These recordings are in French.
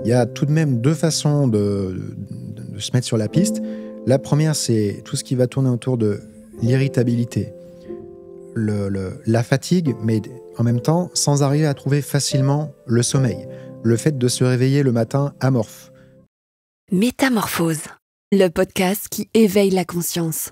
Il y a tout de même deux façons de se mettre sur la piste. La première, c'est tout ce qui va tourner autour de l'irritabilité, la fatigue, mais en même temps, sans arriver à trouver facilement le sommeil. Le fait de se réveiller le matin amorphe. Métamorphose, le podcast qui éveille la conscience.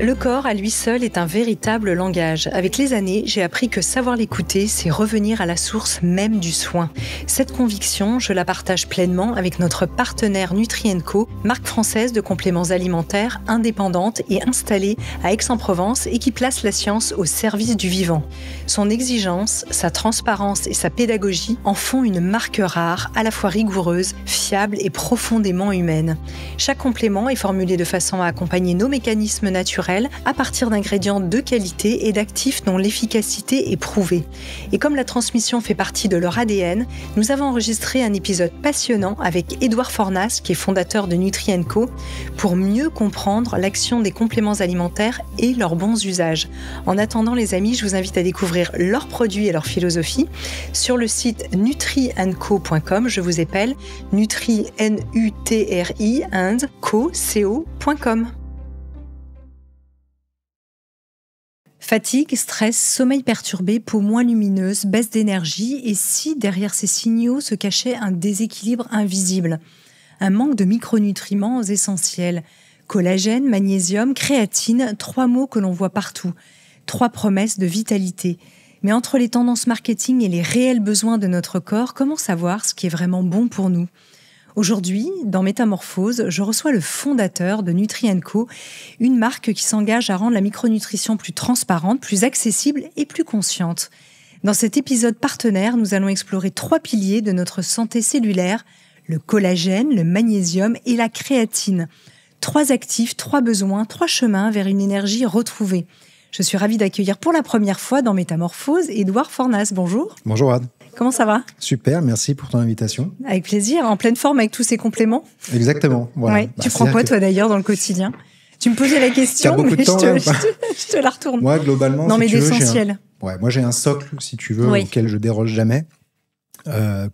Le corps, à lui seul, est un véritable langage. Avec les années, j'ai appris que savoir l'écouter, c'est revenir à la source même du soin. Cette conviction, je la partage pleinement avec notre partenaire Nutri & Co, marque française de compléments alimentaires, indépendante et installée à Aix-en-Provence et qui place la science au service du vivant. Son exigence, sa transparence et sa pédagogie en font une marque rare, à la fois rigoureuse, fiable et profondément humaine. Chaque complément est formulé de façon à accompagner nos mécanismes naturels à partir d'ingrédients de qualité et d'actifs dont l'efficacité est prouvée. Et comme la transmission fait partie de leur ADN, nous avons enregistré un épisode passionnant avec Édouard Fornas, qui est fondateur de Nutri & Co, pour mieux comprendre l'action des compléments alimentaires et leurs bons usages. En attendant, les amis, je vous invite à découvrir leurs produits et leur philosophie sur le site nutriandco.com. Je vous épelle Nutri, N-U-T-R-I, and co.com. Fatigue, stress, sommeil perturbé, peau moins lumineuse, baisse d'énergie, et si derrière ces signaux se cachait un déséquilibre invisible, un manque de micronutriments essentiels, collagène, magnésium, créatine, 3 mots que l'on voit partout, 3 promesses de vitalité. Mais entre les tendances marketing et les réels besoins de notre corps, comment savoir ce qui est vraiment bon pour nous ? Aujourd'hui, dans Métamorphose, je reçois le fondateur de Nutri & Co, une marque qui s'engage à rendre la micronutrition plus transparente, plus accessible et plus consciente. Dans cet épisode partenaire, nous allons explorer 3 piliers de notre santé cellulaire, le collagène, le magnésium et la créatine. 3 actifs, 3 besoins, 3 chemins vers une énergie retrouvée. Je suis ravie d'accueillir pour la première fois dans Métamorphose Édouard Fornas. Bonjour. Bonjour Anne. Comment ça va ? Super, merci pour ton invitation. Avec plaisir, en pleine forme avec tous ces compléments. Exactement. Voilà. Ouais. Tu prends quoi toi d'ailleurs dans le quotidien ? Tu me posais la question, mais je te la retourne. Moi, globalement, non, si mais tu veux, d'essentiel. Moi, j'ai un socle, si tu veux, auquel je déroge jamais.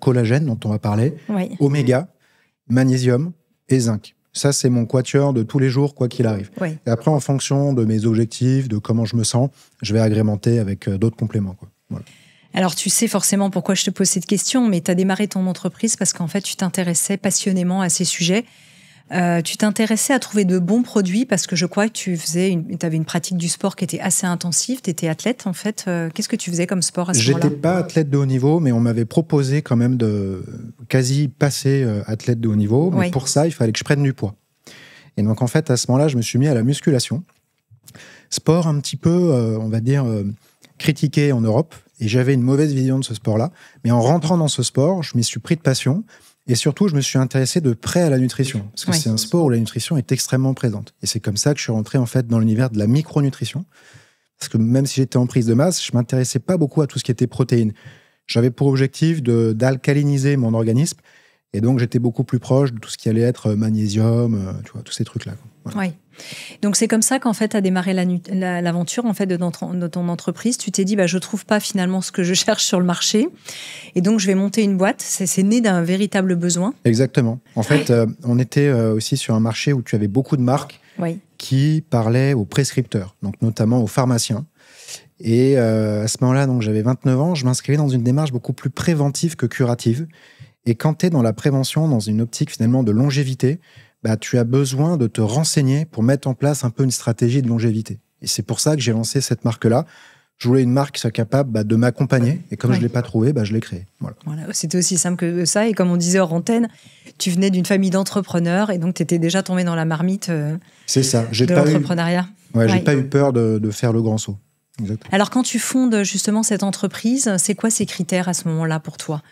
Collagène, dont on va parler, oméga, magnésium et zinc. Ça, c'est mon quatuor de tous les jours, quoi qu'il arrive. Oui. Et après, en fonction de mes objectifs, de comment je me sens, je vais agrémenter avec d'autres compléments, quoi. Voilà. Alors, tu sais forcément pourquoi je te pose cette question, mais tu as démarré ton entreprise parce qu'en fait, tu t'intéressais passionnément à ces sujets. Tu t'intéressais à trouver de bons produits parce que je crois que tu avais une pratique du sport qui était assez intensive. Tu étais athlète, en fait. Qu'est-ce que tu faisais comme sport à ce moment-là ? J'étais pas athlète de haut niveau, mais on m'avait proposé quand même de quasi passer athlète de haut niveau. Mais pour ça, il fallait que je prenne du poids. Et donc, en fait, à ce moment-là, je me suis mis à la musculation. Sport un petit peu, on va dire, critiqué en Europe. Et j'avais une mauvaise vision de ce sport-là. Mais en rentrant dans ce sport, je m'y suis pris de passion. Et surtout, je me suis intéressé de près à la nutrition. Parce que c'est un sport où la nutrition est extrêmement présente. Et c'est comme ça que je suis rentré en fait dans l'univers de la micronutrition. Parce que même si j'étais en prise de masse, je m'intéressais pas beaucoup à tout ce qui était protéines. J'avais pour objectif d'alcaliniser mon organisme. Et donc, j'étais beaucoup plus proche de tout ce qui allait être magnésium, tu vois, tous ces trucs-là. Voilà. Oui. Donc, c'est comme ça qu'en fait, a démarré l'aventure en fait, de ton entreprise. Tu t'es dit, je trouve pas finalement ce que je cherche sur le marché. Et donc, je vais monter une boîte. C'est né d'un véritable besoin. Exactement. En fait, on était aussi sur un marché où tu avais beaucoup de marques qui parlaient aux prescripteurs, donc notamment aux pharmaciens. Et à ce moment-là, donc, j'avais 29 ans, je m'inscrivais dans une démarche beaucoup plus préventive que curative. Et quand tu es dans la prévention, dans une optique finalement de longévité, tu as besoin de te renseigner pour mettre en place un peu une stratégie de longévité. Et c'est pour ça que j'ai lancé cette marque-là. Je voulais une marque qui soit capable de m'accompagner. Et comme je ne l'ai pas trouvée, je l'ai créée. Voilà. C'était aussi simple que ça. Et comme on disait hors antenne, tu venais d'une famille d'entrepreneurs et donc tu étais déjà tombé dans la marmite c'est ça. De l'entrepreneuriat. J'ai pas eu peur de faire le grand saut. Exactement. Alors quand tu fondes justement cette entreprise, c'est quoi ces critères à ce moment-là pour toi ?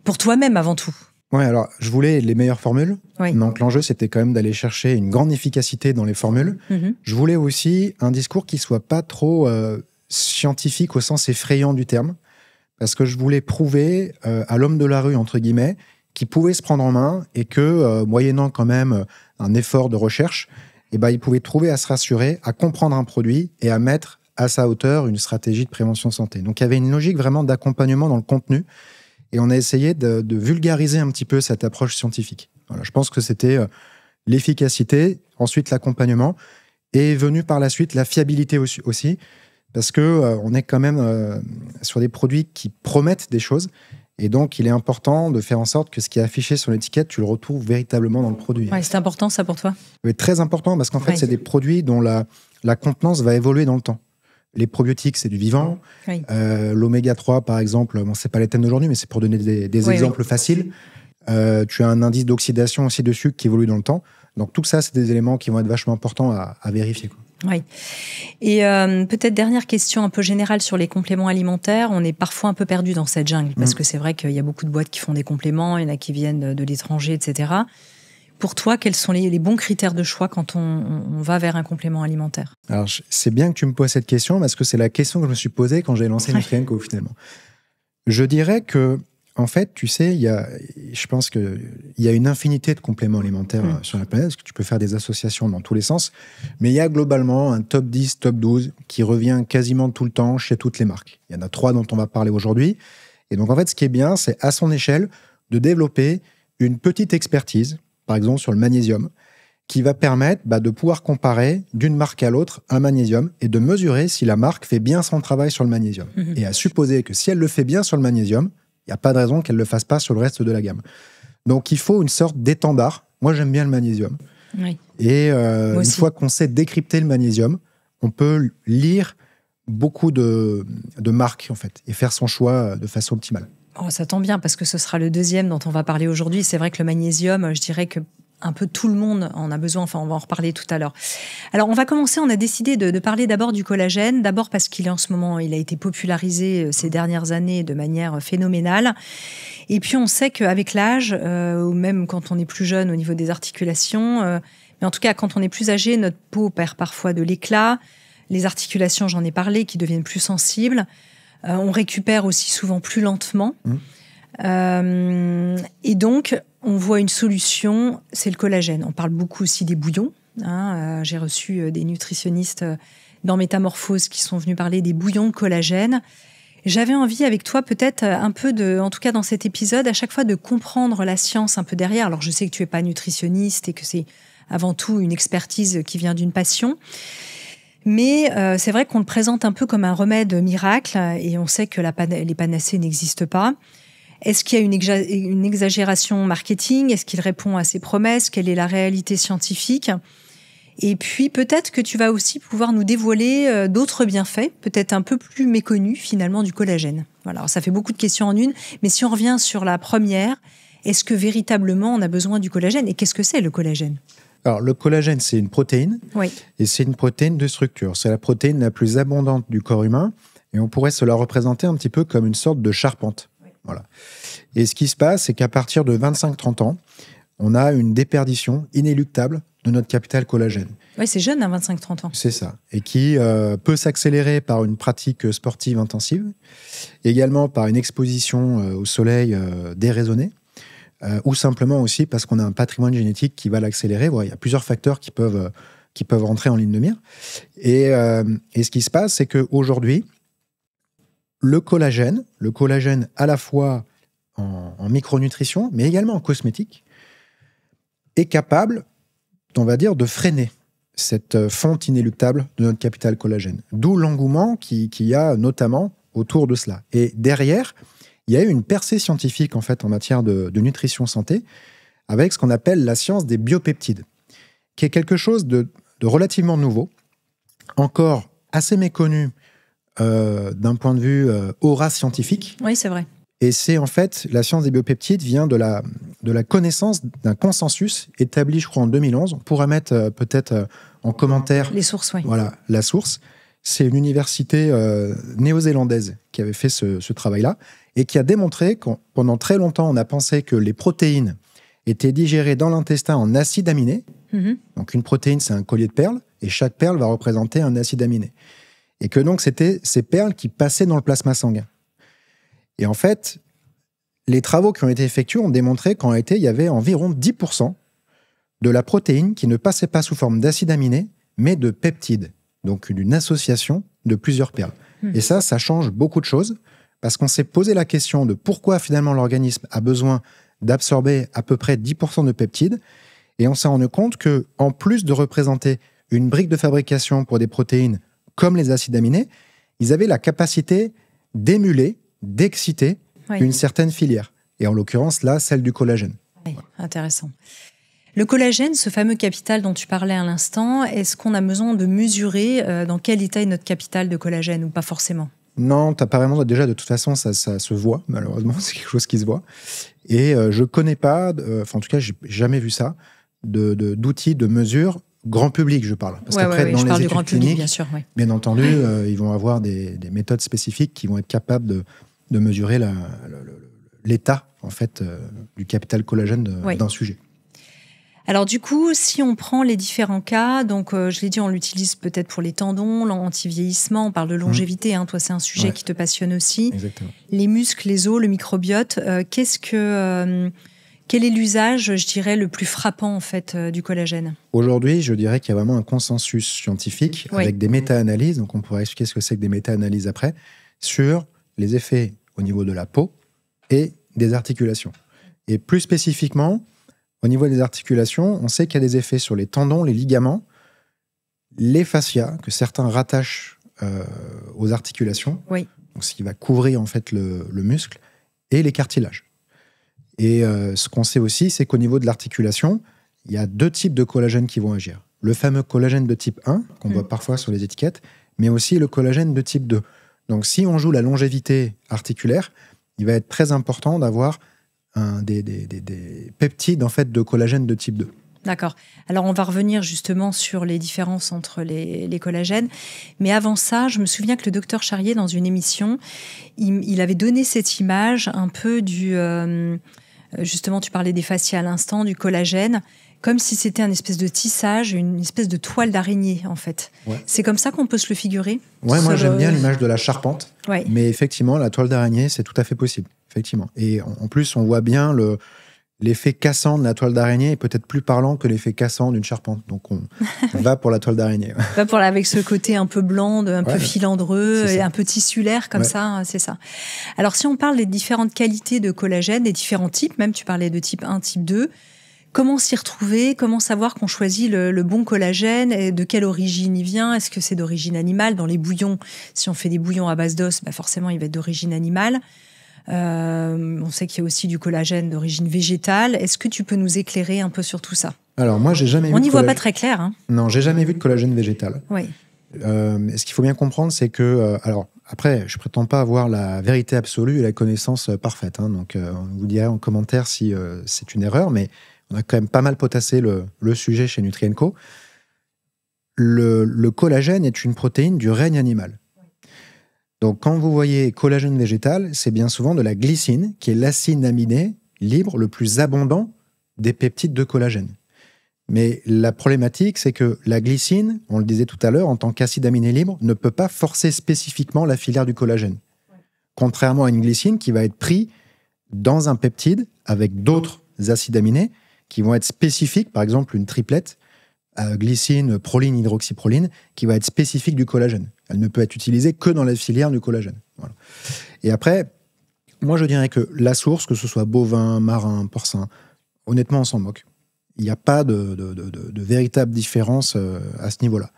Pour toi-même avant tout. Ouais, alors je voulais les meilleures formules. Donc l'enjeu, c'était quand même d'aller chercher une grande efficacité dans les formules. Je voulais aussi un discours qui soit pas trop scientifique au sens effrayant du terme, parce que je voulais prouver à l'homme de la rue, entre guillemets, qu'il pouvait se prendre en main et que, moyennant quand même un effort de recherche, il pouvait trouver à se rassurer, à comprendre un produit et à mettre à sa hauteur une stratégie de prévention santé. Donc il y avait une logique vraiment d'accompagnement dans le contenu. Et on a essayé de vulgariser un petit peu cette approche scientifique. Voilà, je pense que c'était l'efficacité, ensuite l'accompagnement, et venu par la suite la fiabilité aussi parce que on est quand même sur des produits qui promettent des choses. Et donc, il est important de faire en sorte que ce qui est affiché sur l'étiquette, tu le retrouves véritablement dans le produit. Ouais, c'est important, ça, pour toi? Oui, très important, parce qu'en fait, c'est des produits dont la contenance va évoluer dans le temps. Les probiotiques, c'est du vivant. Oui. L'oméga 3, par exemple, bon, c'est pas les thèmes d'aujourd'hui, mais c'est pour donner des exemples faciles. Tu as un indice d'oxydation aussi de sucre qui évolue dans le temps. Donc, tout ça, c'est des éléments qui vont être vachement importants à vérifier, quoi. Oui. Et peut-être dernière question un peu générale sur les compléments alimentaires. On est parfois un peu perdu dans cette jungle parce que c'est vrai qu'il y a beaucoup de boîtes qui font des compléments, il y en a qui viennent de l'étranger, etc. Pour toi, quels sont les bons critères de choix quand on va vers un complément alimentaire? Alors, c'est bien que tu me poses cette question parce que c'est la question que je me suis posée quand j'ai lancé Nutri&Co finalement. Je dirais que en fait, tu sais, je pense qu'il y a une infinité de compléments alimentaires sur la planète, parce que tu peux faire des associations dans tous les sens, mais il y a globalement un top 10, top 12 qui revient quasiment tout le temps chez toutes les marques. Il y en a 3 dont on va parler aujourd'hui. Et donc, en fait, ce qui est bien, c'est à son échelle de développer une petite expertise, par exemple sur le magnésium, qui va permettre de pouvoir comparer d'une marque à l'autre un magnésium et de mesurer si la marque fait bien son travail sur le magnésium. Et à supposer que si elle le fait bien sur le magnésium, il n'y a pas de raison qu'elle ne le fasse pas sur le reste de la gamme. Donc, il faut une sorte d'étendard. Moi, j'aime bien le magnésium. Oui. Et une fois qu'on sait décrypter le magnésium, on peut lire beaucoup de marques, en fait, et faire son choix de façon optimale. Oh, ça tombe bien, parce que ce sera le deuxième dont on va parler aujourd'hui. C'est vrai que le magnésium, je dirais que un peu tout le monde en a besoin. Enfin, on va en reparler tout à l'heure. Alors, on va commencer. On a décidé de parler d'abord du collagène. D'abord parce qu'il est en ce moment, il a été popularisé ces dernières années de manière phénoménale. Et puis, on sait qu'avec l'âge, ou même quand on est plus jeune au niveau des articulations, mais en tout cas, quand on est plus âgé, notre peau perd parfois de l'éclat. Les articulations, j'en ai parlé, qui deviennent plus sensibles. On récupère aussi souvent plus lentement. Et donc, on voit une solution, c'est le collagène. On parle beaucoup aussi des bouillons. J'ai reçu des nutritionnistes dans Métamorphose qui sont venus parler des bouillons de collagène. J'avais envie avec toi peut-être un peu en tout cas dans cet épisode, à chaque fois de comprendre la science un peu derrière. Alors je sais que tu n'es pas nutritionniste et que c'est avant tout une expertise qui vient d'une passion. Mais c'est vrai qu'on le présente un peu comme un remède miracle et on sait que les panacées n'existent pas. Est-ce qu'il y a une exagération marketing? Est-ce qu'il répond à ses promesses? Quelle est la réalité scientifique? Et puis peut-être que tu vas aussi pouvoir nous dévoiler d'autres bienfaits, peut-être un peu plus méconnus finalement du collagène. Voilà, alors, ça fait beaucoup de questions en une, mais si on revient sur la première, est-ce que véritablement on a besoin du collagène? Et qu'est-ce que c'est le collagène? Alors, le collagène, c'est une protéine, oui. Et c'est une protéine de structure. C'est la protéine la plus abondante du corps humain, et on pourrait se la représenter un petit peu comme une sorte de charpente. Voilà. Et ce qui se passe, c'est qu'à partir de 25-30 ans, on a une déperdition inéluctable de notre capital collagène. Oui, c'est jeune, à 25-30 ans. C'est ça. Et qui peut s'accélérer par une pratique sportive intensive, également par une exposition au soleil déraisonnée, ou simplement aussi parce qu'on a un patrimoine génétique qui va l'accélérer. Voilà, il y a plusieurs facteurs qui peuvent rentrer en ligne de mire. Et ce qui se passe, c'est qu'aujourd'hui, le collagène à la fois en micronutrition, mais également en cosmétique, est capable, on va dire, de freiner cette fonte inéluctable de notre capital collagène. D'où l'engouement qu'il y a notamment autour de cela. Et derrière, il y a eu une percée scientifique en fait en matière de nutrition santé avec ce qu'on appelle la science des biopeptides, qui est quelque chose de relativement nouveau, encore assez méconnu d'un point de vue aura scientifique. Oui, c'est vrai. Et c'est en fait, la science des biopeptides vient de la connaissance d'un consensus établi, je crois, en 2011. On pourra mettre peut-être en commentaire... Les sources, oui. Voilà, la source. C'est une université néo-zélandaise qui avait fait ce travail-là et qui a démontré que pendant très longtemps, on a pensé que les protéines étaient digérées dans l'intestin en acides aminés. Donc une protéine, c'est un collier de perles et chaque perle va représenter un acide aminé. Et que donc, c'était ces perles qui passaient dans le plasma sanguin. Et en fait, les travaux qui ont été effectués ont démontré qu'en réalité, il y avait environ 10% de la protéine qui ne passait pas sous forme d'acide aminé, mais de peptides. Donc, une association de plusieurs perles. Et ça change beaucoup de choses. parce qu'on s'est posé la question de pourquoi finalement l'organisme a besoin d'absorber à peu près 10% de peptides, et on s'est rendu compte qu'en plus de représenter une brique de fabrication pour des protéines comme les acides aminés, ils avaient la capacité d'émuler, d'exciter une certaine filière. Et en l'occurrence, là, celle du collagène. Oui, intéressant. Le collagène, ce fameux capital dont tu parlais à l'instant, est-ce qu'on a besoin de mesurer dans quel état est notre capital de collagène ou pas forcément ? Non, t'as pas vraiment. Déjà, de toute façon, ça se voit, malheureusement. C'est quelque chose qui se voit. Et je connais pas, en tout cas, j'ai jamais vu ça, d'outils de mesure grand public, je parle. Parce qu'après, dans les études cliniques, bien sûr, bien entendu, ils vont avoir des méthodes spécifiques qui vont être capables de mesurer l'état, en fait, du capital collagène d'un sujet. Alors du coup, si on prend les différents cas, donc je l'ai dit, on l'utilise peut-être pour les tendons, l'anti-vieillissement, on parle de longévité, toi c'est un sujet qui te passionne aussi. Exactement. Les muscles, les os, le microbiote, quel est l'usage, je dirais, le plus frappant en fait du collagène ? Aujourd'hui, je dirais qu'il y a vraiment un consensus scientifique avec des méta-analyses, donc on pourra expliquer ce que c'est que des méta-analyses après, sur les effets au niveau de la peau et des articulations. Et plus spécifiquement, au niveau des articulations, on sait qu'il y a des effets sur les tendons, les ligaments, les fascias, que certains rattachent aux articulations, donc ce qui va couvrir en fait le muscle, et les cartilages. Et ce qu'on sait aussi, c'est qu'au niveau de l'articulation, il y a 2 types de collagène qui vont agir. Le fameux collagène de type 1, qu'on voit parfois sur les étiquettes, mais aussi le collagène de type 2. Donc si on joue la longévité articulaire, il va être très important d'avoir des peptides en fait, de collagène de type 2. D'accord. Alors, on va revenir justement sur les différences entre les collagènes. Mais avant ça, je me souviens que le docteur Charrier, dans une émission, il avait donné cette image un peu du... justement, tu parlais des fascias à l'instant, du collagène, comme si c'était un espèce de tissage, une espèce de toile d'araignée, en fait. Ouais. C'est comme ça qu'on peut se le figurer ? Ouais, moi, j'aime bien l'image de la charpente. Ouais. Mais effectivement, la toile d'araignée, c'est tout à fait possible. Effectivement. Et en plus, on voit bien l'effet cassant de la toile d'araignée est peut-être plus parlant que l'effet cassant d'une charpente. Donc, on va pour la toile d'araignée. Avec ce côté un peu blanc, un peu filandreux, et un peu tissulaire, comme ça, c'est ça. Alors, si on parle des différentes qualités de collagène, des différents types, même tu parlais de type 1, type 2, comment s'y retrouver ? Comment savoir qu'on choisit le bon collagène ? Et de quelle origine il vient ? Est-ce que c'est d'origine animale ? Dans les bouillons, si on fait des bouillons à base d'os, forcément, il va être d'origine animale. On sait qu'il y a aussi du collagène d'origine végétale. Est-ce que tu peux nous éclairer un peu sur tout ça ? Alors moi, j'ai jamais vu. On n'y voit pas très clair. Non, j'ai jamais vu de collagène végétal. Oui. Ce qu'il faut bien comprendre, c'est que, alors après, je prétends pas avoir la vérité absolue et la connaissance parfaite. Donc, on vous dirait en commentaire si c'est une erreur, mais on a quand même pas mal potassé le sujet chez Nutri & Co. Le collagène est une protéine du règne animal. Donc, quand vous voyez collagène végétal, c'est bien souvent de la glycine, qui est l'acide aminé libre le plus abondant des peptides de collagène. Mais la problématique, c'est que la glycine, on le disait tout à l'heure, en tant qu'acide aminé libre, ne peut pas forcer spécifiquement la filière du collagène. Contrairement à une glycine qui va être prise dans un peptide avec d'autres acides aminés qui vont être spécifiques, par exemple une triplette, glycine, proline, hydroxyproline, qui va être spécifique du collagène. Elle ne peut être utilisée que dans la filière du collagène. Voilà. Et après, moi je dirais que la source, que ce soit bovin, marin, porcin, honnêtement on s'en moque. Il n'y a pas de véritable différence à ce niveau-là.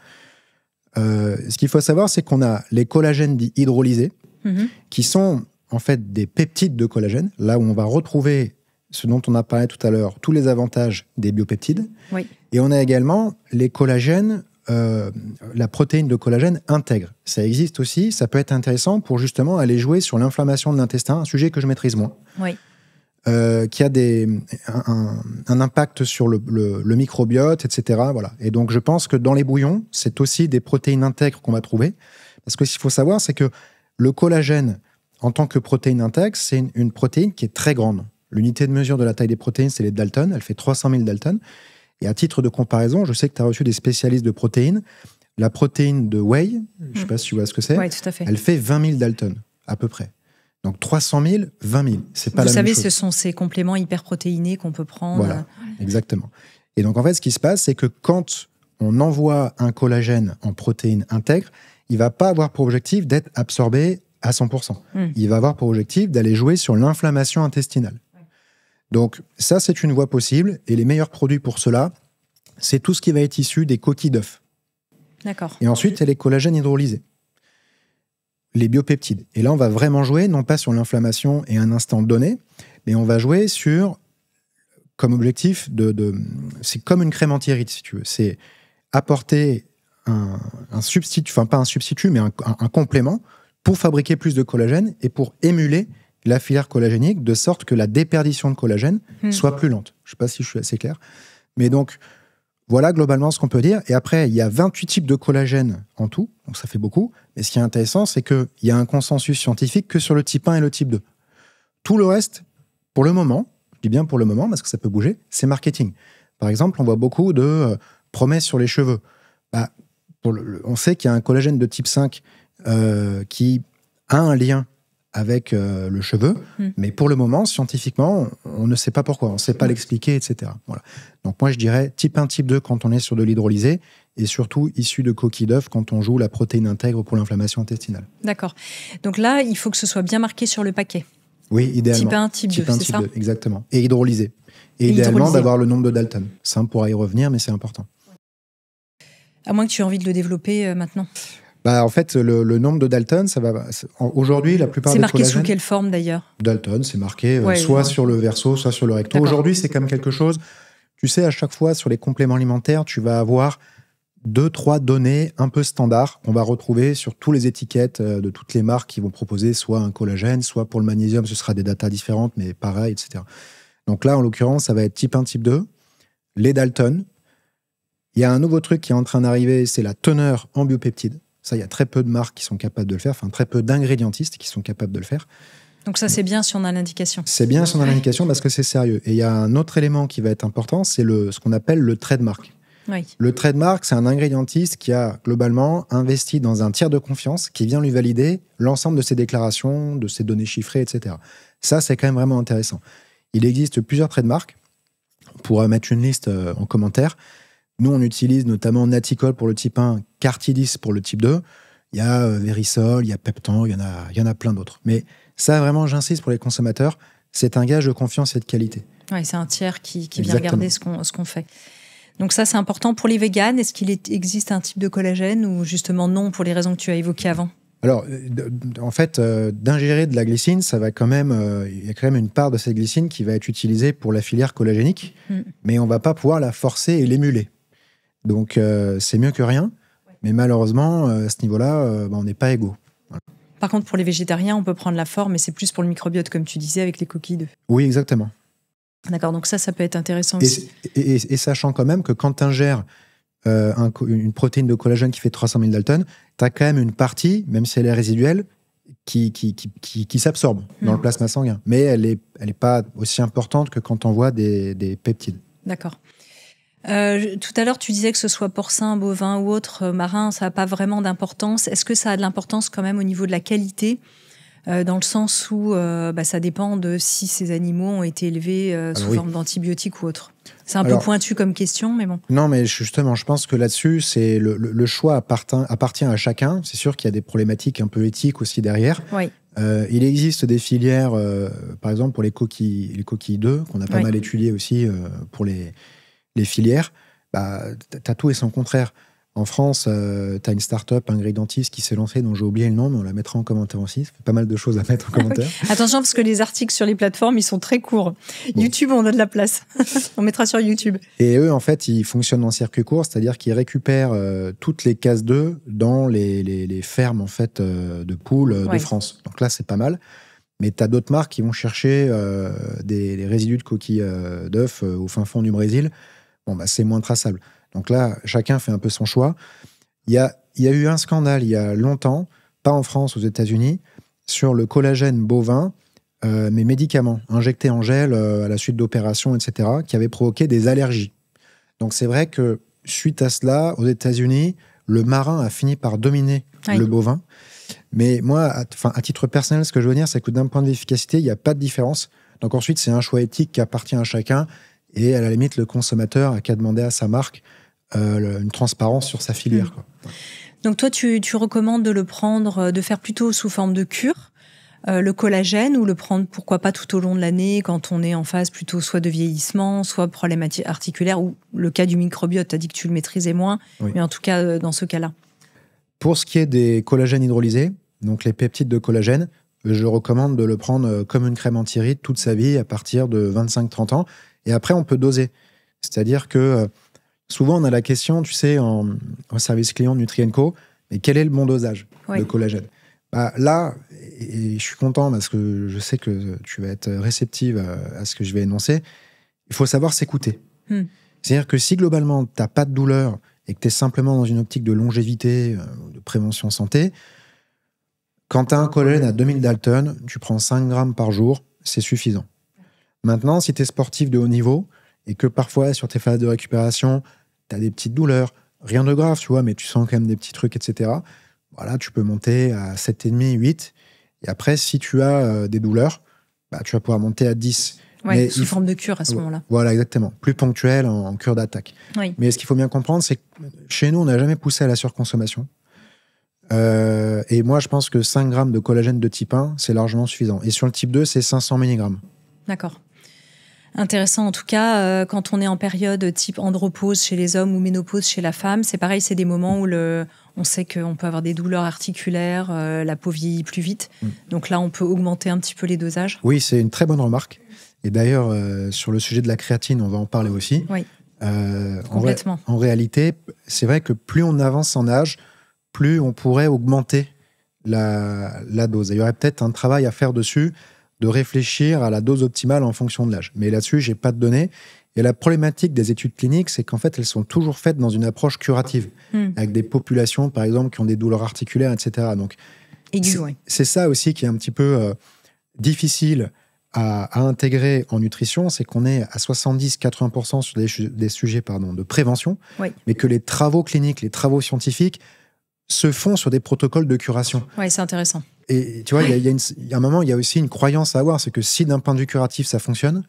Ce qu'il faut savoir, c'est qu'on a les collagènes dits hydrolysés, qui sont en fait des peptides de collagène, là où on va retrouver ce dont on a parlé tout à l'heure, tous les avantages des biopeptides. Oui. Et on a également les collagènes, la protéine de collagène intègre. Ça existe aussi, ça peut être intéressant pour justement aller jouer sur l'inflammation de l'intestin, un sujet que je maîtrise moins. Oui. Qui a un impact sur le microbiote, etc. Voilà. Et donc, je pense que dans les bouillons, c'est aussi des protéines intègres qu'on va trouver. Parce que ce qu'il faut savoir, c'est que le collagène, en tant que protéine intègre, c'est une protéine qui est très grande. L'unité de mesure de la taille des protéines, c'est les Dalton. Elle fait 300 000 Dalton. Et à titre de comparaison, je sais que tu as reçu des spécialistes de protéines. La protéine de whey, je ne sais pas si tu vois ce que c'est, oui, tout à fait. Elle fait 20 000 Dalton, à peu près. Donc 300 000, 20 000, c'est pas la même chose. Vous savez, ce sont ces compléments hyperprotéinés qu'on peut prendre. Voilà, exactement. Et donc en fait, ce qui se passe, c'est que quand on envoie un collagène en protéines intègres, il va pas avoir pour objectif d'être absorbé à 100%. Il va avoir pour objectif d'aller jouer sur l'inflammation intestinale. Donc ça, c'est une voie possible. Et les meilleurs produits pour cela, c'est tout ce qui va être issu des coquilles d'œufs. D'accord. Et ensuite, il y a les collagènes hydrolysés, les biopeptides. Et là, on va vraiment jouer, non pas sur l'inflammation et un instant donné, mais on va jouer sur, comme objectif, c'est comme une crème anti-rides, si tu veux. C'est apporter un substitut, enfin pas un substitut, mais un complément pour fabriquer plus de collagène et pour émuler la filière collagénique de sorte que la déperdition de collagène soit plus lente. Je ne sais pas si je suis assez clair. Mais donc, voilà globalement ce qu'on peut dire. Et après, il y a 28 types de collagène en tout, donc ça fait beaucoup. Mais ce qui est intéressant, c'est qu'il y a un consensus scientifique que sur le type 1 et le type 2. Tout le reste, pour le moment, je dis bien pour le moment parce que ça peut bouger, c'est marketing. Par exemple, on voit beaucoup de promesses sur les cheveux. On sait qu'il y a un collagène de type 5 qui a un lien avec le cheveu, mais pour le moment, scientifiquement, on ne sait pas pourquoi, on ne sait pas l'expliquer, etc. Voilà. Donc moi, je dirais type 1, type 2 quand on est sur de l'hydrolysé, et surtout issu de coquilles d'œufs quand on joue la protéine intègre pour l'inflammation intestinale. D'accord. Donc là, il faut que ce soit bien marqué sur le paquet. Oui, idéalement. Type 1, type 2, c'est ça ? Exactement. Et hydrolysé. Et idéalement d'avoir le nombre de Dalton. Ça, on pourra y revenir, mais c'est important. À moins que tu aies envie de le développer maintenant. En fait, le nombre de Dalton, ça va. Aujourd'hui, la plupart des collagènes. C'est marqué sous quelle forme d'ailleurs ? Dalton, c'est marqué soit sur le verso, soit sur le recto. D'accord. Aujourd'hui, c'est quand même quelque chose. Tu sais, à chaque fois, sur les compléments alimentaires, tu vas avoir 2-3 données un peu standards qu'on va retrouver sur toutes les étiquettes de toutes les marques qui vont proposer soit un collagène, soit pour le magnésium, ce sera des datas différentes, mais pareil, etc. Donc là, en l'occurrence, ça va être type 1, type 2, les Dalton. Il y a un nouveau truc qui est en train d'arriver, c'est la teneur en biopeptides. Ça, il y a très peu de marques qui sont capables de le faire, enfin très peu d'ingrédientistes qui sont capables de le faire. Donc ça, c'est bien si on a l'indication. C'est bien si on a l'indication parce que c'est sérieux. Et il y a un autre élément qui va être important, c'est ce qu'on appelle le trademark. Oui. Le trademark, c'est un ingrédientiste qui a globalement investi dans un tiers de confiance qui vient lui valider l'ensemble de ses déclarations, de ses données chiffrées, etc. Ça, c'est quand même vraiment intéressant. Il existe plusieurs trademarks. On pourra mettre une liste en commentaire. Nous, on utilise notamment Naticol pour le type 1, Cartidis pour le type 2. Il y a Verisol, il y a Peptan, il y en a plein d'autres. Mais ça, vraiment, j'insiste pour les consommateurs, c'est un gage de confiance et de qualité. Oui, c'est un tiers qui vient regarder ce qu'on fait. Donc ça, c'est important pour les véganes. Est-ce qu'il existe un type de collagène ou justement non, pour les raisons que tu as évoquées avant ? Alors, en fait, d'ingérer de la glycine, ça va quand même, il y a quand même une part de cette glycine qui va être utilisée pour la filière collagénique, mais on ne va pas pouvoir la forcer et l'émuler. Donc, c'est mieux que rien. Mais malheureusement, à ce niveau-là, on n'est pas égaux. Voilà. Par contre, pour les végétariens, on peut prendre la forme, mais c'est plus pour le microbiote, comme tu disais, avec les coquilles d'œufs. Oui, exactement. D'accord, donc ça peut être intéressant aussi. Et sachant quand même que quand tu ingères une protéine de collagène qui fait 300 000 Dalton, tu as quand même une partie, même si elle est résiduelle, qui s'absorbe dans le plasma sanguin. Mais elle est pas aussi importante que quand on voit des peptides. D'accord. Tout à l'heure, tu disais que ce soit porcin, bovin ou autre, marin, ça n'a pas vraiment d'importance. Est-ce que ça a de l'importance quand même au niveau de la qualité, dans le sens où ça dépend de si ces animaux ont été élevés sous forme d'antibiotiques ou autre? C'est un peu pointu comme question, mais bon. Non, mais justement, je pense que là-dessus, c'est le choix appartient à chacun. C'est sûr qu'il y a des problématiques un peu éthiques aussi derrière. Oui. Il existe des filières, par exemple pour les coquilles d'œufs, qu'on a pas mal étudiées aussi pour les filières. T'as tout et son contraire. En France, t'as une start-up, un ingrédientiste qui s'est lancée, dont j'ai oublié le nom, mais on la mettra en commentaire aussi. Ça fait pas mal de choses à mettre en commentaire. Attention, parce que les articles sur les plateformes, ils sont très courts. Bon. YouTube, on a de la place. On mettra sur YouTube. Et eux, en fait, ils fonctionnent en circuit court, c'est-à-dire qu'ils récupèrent toutes les cases d'œufs dans les fermes en fait, de poules de France. Donc là, c'est pas mal. Mais tu as d'autres marques qui vont chercher des résidus de coquilles d'œufs au fin fond du Brésil. C'est moins traçable. Donc là, chacun fait un peu son choix. Il y a eu un scandale il y a longtemps, pas en France, aux États-Unis, sur le collagène bovin, mais médicaments, injectés en gel à la suite d'opérations, etc., qui avaient provoqué des allergies. Donc c'est vrai que suite à cela, aux États-Unis, le marin a fini par dominer le bovin. Mais moi, à titre personnel, ce que je veux dire, c'est que d'un point de vue efficacité, il n'y a pas de différence. Donc ensuite, c'est un choix éthique qui appartient à chacun. Et à la limite, le consommateur a qu'à demander à sa marque une transparence sur sa filière. Quoi. Donc toi, tu recommandes de le prendre, de faire plutôt sous forme de cure, le collagène, ou le prendre, pourquoi pas, tout au long de l'année, quand on est en phase plutôt soit de vieillissement, soit problème articulaire, ou le cas du microbiote, tu as dit que tu le maîtrisais moins, mais en tout cas, dans ce cas-là. Pour ce qui est des collagènes hydrolysés, donc les peptides de collagène, je recommande de le prendre comme une crème anti-rides toute sa vie à partir de 25-30 ans. Et après, on peut doser. C'est-à-dire que souvent, on a la question, tu sais, en service client de Nutri&Co, mais quel est le bon dosage de collagène ? Là, et je suis content parce que je sais que tu vas être réceptive à ce que je vais énoncer, il faut savoir s'écouter. C'est-à-dire que si globalement, tu n'as pas de douleur et que tu es simplement dans une optique de longévité, de prévention santé, quand tu as un collagène à 2000 Dalton, tu prends 5 grammes par jour, c'est suffisant. Maintenant, si tu es sportif de haut niveau et que parfois, sur tes phases de récupération, tu as des petites douleurs, rien de grave, tu vois, mais tu sens quand même des petits trucs, etc., voilà, tu peux monter à 7,5, 8. Et après, si tu as des douleurs, tu vas pouvoir monter à 10. Ouais, sous forme de cure à ce moment-là. Voilà, exactement. Plus ponctuel, en cure d'attaque. Oui. Mais ce qu'il faut bien comprendre, c'est que chez nous, on n'a jamais poussé à la surconsommation. Et moi, je pense que 5 grammes de collagène de type 1, c'est largement suffisant. Et sur le type 2, c'est 500 mg. D'accord. Intéressant en tout cas, quand on est en période type andropause chez les hommes ou ménopause chez la femme, c'est pareil, c'est des moments où on sait qu'on peut avoir des douleurs articulaires, la peau vieillit plus vite. Donc là, on peut augmenter un petit peu les dosages. Oui, c'est une très bonne remarque. Et d'ailleurs, sur le sujet de la créatine, on va en parler aussi. Oui, complètement. En réalité, c'est vrai que plus on avance en âge, plus on pourrait augmenter la dose. Et il y aurait peut-être un travail à faire dessus, de réfléchir à la dose optimale en fonction de l'âge. Mais là-dessus, je n'ai pas de données. Et la problématique des études cliniques, c'est qu'en fait, elles sont toujours faites dans une approche curative, avec des populations, par exemple, qui ont des douleurs articulaires, etc. Donc, c'est ça aussi qui est un petit peu difficile à intégrer en nutrition, c'est qu'on est à 70-80% sur des sujets de prévention, mais que les travaux cliniques, les travaux scientifiques se font sur des protocoles de curation. Oui, c'est intéressant. Et tu vois, il y a un moment, il y a aussi une croyance à avoir, c'est que si d'un point de vue curatif, ça fonctionne,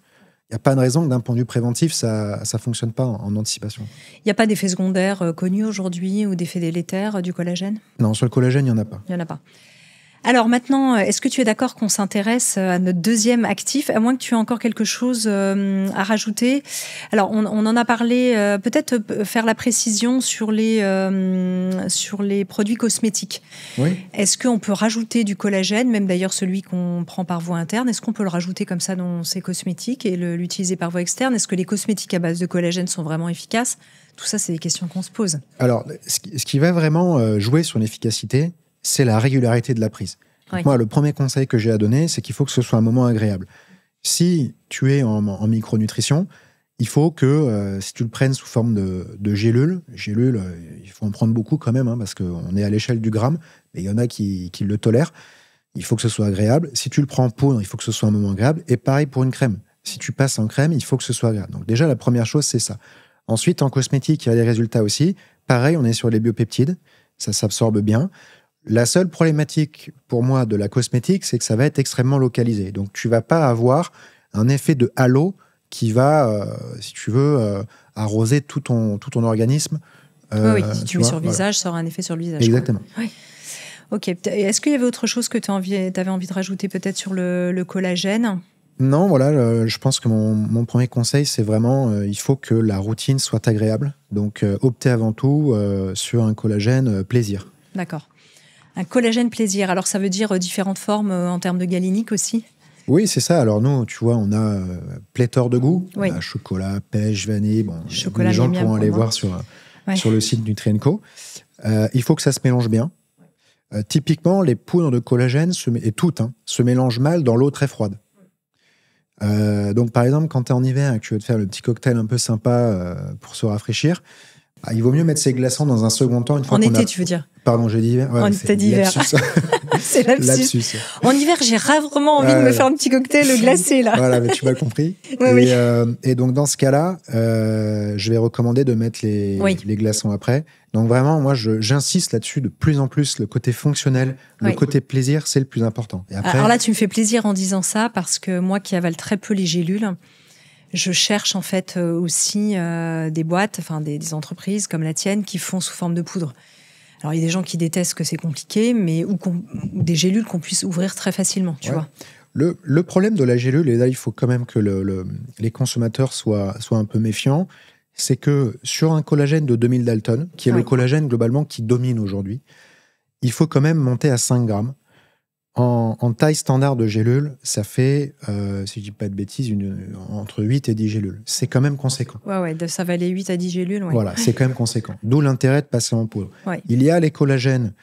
il n'y a pas de raison que d'un point de vue préventif, ça ne fonctionne pas en anticipation. Il n'y a pas d'effet secondaire connus aujourd'hui ou d'effet délétère du collagène ? Non, sur le collagène, il n'y en a pas. Il n'y en a pas. Alors maintenant, est-ce que tu es d'accord qu'on s'intéresse à notre deuxième actif, à moins que tu aies encore quelque chose à rajouter ? Alors, on en a parlé, peut-être faire la précision sur les produits cosmétiques. Oui. Est-ce qu'on peut rajouter du collagène, même d'ailleurs celui qu'on prend par voie interne, est-ce qu'on peut le rajouter comme ça dans ces cosmétiques et l'utiliser par voie externe ? Est-ce que les cosmétiques à base de collagène sont vraiment efficaces ? Tout ça, c'est des questions qu'on se pose. Alors, ce qui va vraiment jouer sur l'efficacité, c'est la régularité de la prise. Donc moi, le premier conseil que j'ai à donner, c'est qu'il faut que ce soit un moment agréable. Si tu es en micronutrition, il faut que, si tu le prennes sous forme de gélules, il faut en prendre beaucoup quand même, parce qu'on est à l'échelle du gramme, mais il y en a qui le tolèrent. Il faut que ce soit agréable. Si tu le prends en poudre, il faut que ce soit un moment agréable. Et pareil pour une crème. Si tu passes en crème, il faut que ce soit agréable. Donc déjà, la première chose, c'est ça. Ensuite, en cosmétique, il y a des résultats aussi. Pareil, on est sur les biopeptides. Ça s'absorbe bien. La seule problématique pour moi de la cosmétique, c'est que ça va être extrêmement localisé. Donc, tu ne vas pas avoir un effet de halo qui va, si tu veux, arroser tout ton organisme. Oui, si tu mets sur le visage, ça aura un effet sur le visage. Exactement. Oui. Ok. Est-ce qu'il y avait autre chose que tu avais envie de rajouter peut-être sur le collagène ? Non, voilà, je pense que mon premier conseil, c'est vraiment, il faut que la routine soit agréable. Donc, optez avant tout sur un collagène plaisir. D'accord. Un collagène plaisir. Alors, ça veut dire différentes formes en termes de galénique aussi ? Oui, c'est ça. Alors, nous, tu vois, on a pléthore de goûts. Oui. On a chocolat, pêche, vanille. Bon, chocolat, les gens pourront aller voir sur le site Nutri&Co. Il faut que ça se mélange bien. Typiquement, les poudres de collagène, et toutes, se mélangent mal dans l'eau très froide. Donc, par exemple, quand tu es en hiver et que tu veux te faire le petit cocktail un peu sympa pour se rafraîchir, il vaut mieux mettre ses glaçons dans un second temps. En été, tu veux dire ? Pardon, j'ai dit hiver. En été d'hiver. C'est lapsus. En hiver, j'ai rarement envie de me faire un petit cocktail glacé, là. Voilà, mais tu m'as compris. Et donc, dans ce cas-là, je vais recommander de mettre les glaçons après. Donc, vraiment, moi, j'insiste là-dessus de plus en plus. Le côté fonctionnel, le côté plaisir, c'est le plus important. Et après... Alors là, tu me fais plaisir en disant ça, parce que moi qui avale très peu les gélules, je cherche en fait aussi des boîtes, enfin des entreprises comme la tienne qui font sous forme de poudre. Alors, il y a des gens qui détestent que c'est compliqué, mais ou des gélules qu'on puisse ouvrir très facilement, tu vois. Le problème de la gélule, et là, il faut quand même que les consommateurs soient un peu méfiants, c'est que sur un collagène de 2000 Dalton, qui est le collagène globalement qui domine aujourd'hui, il faut quand même monter à 5 grammes. En taille standard de gélule, ça fait, si je ne dis pas de bêtises, entre 8 et 10 gélules. C'est quand même conséquent. Ouais, ça valait 8 à 10 gélules. Ouais. Voilà, c'est quand même conséquent. D'où l'intérêt de passer en poudre. Ouais. Il y a les collagènes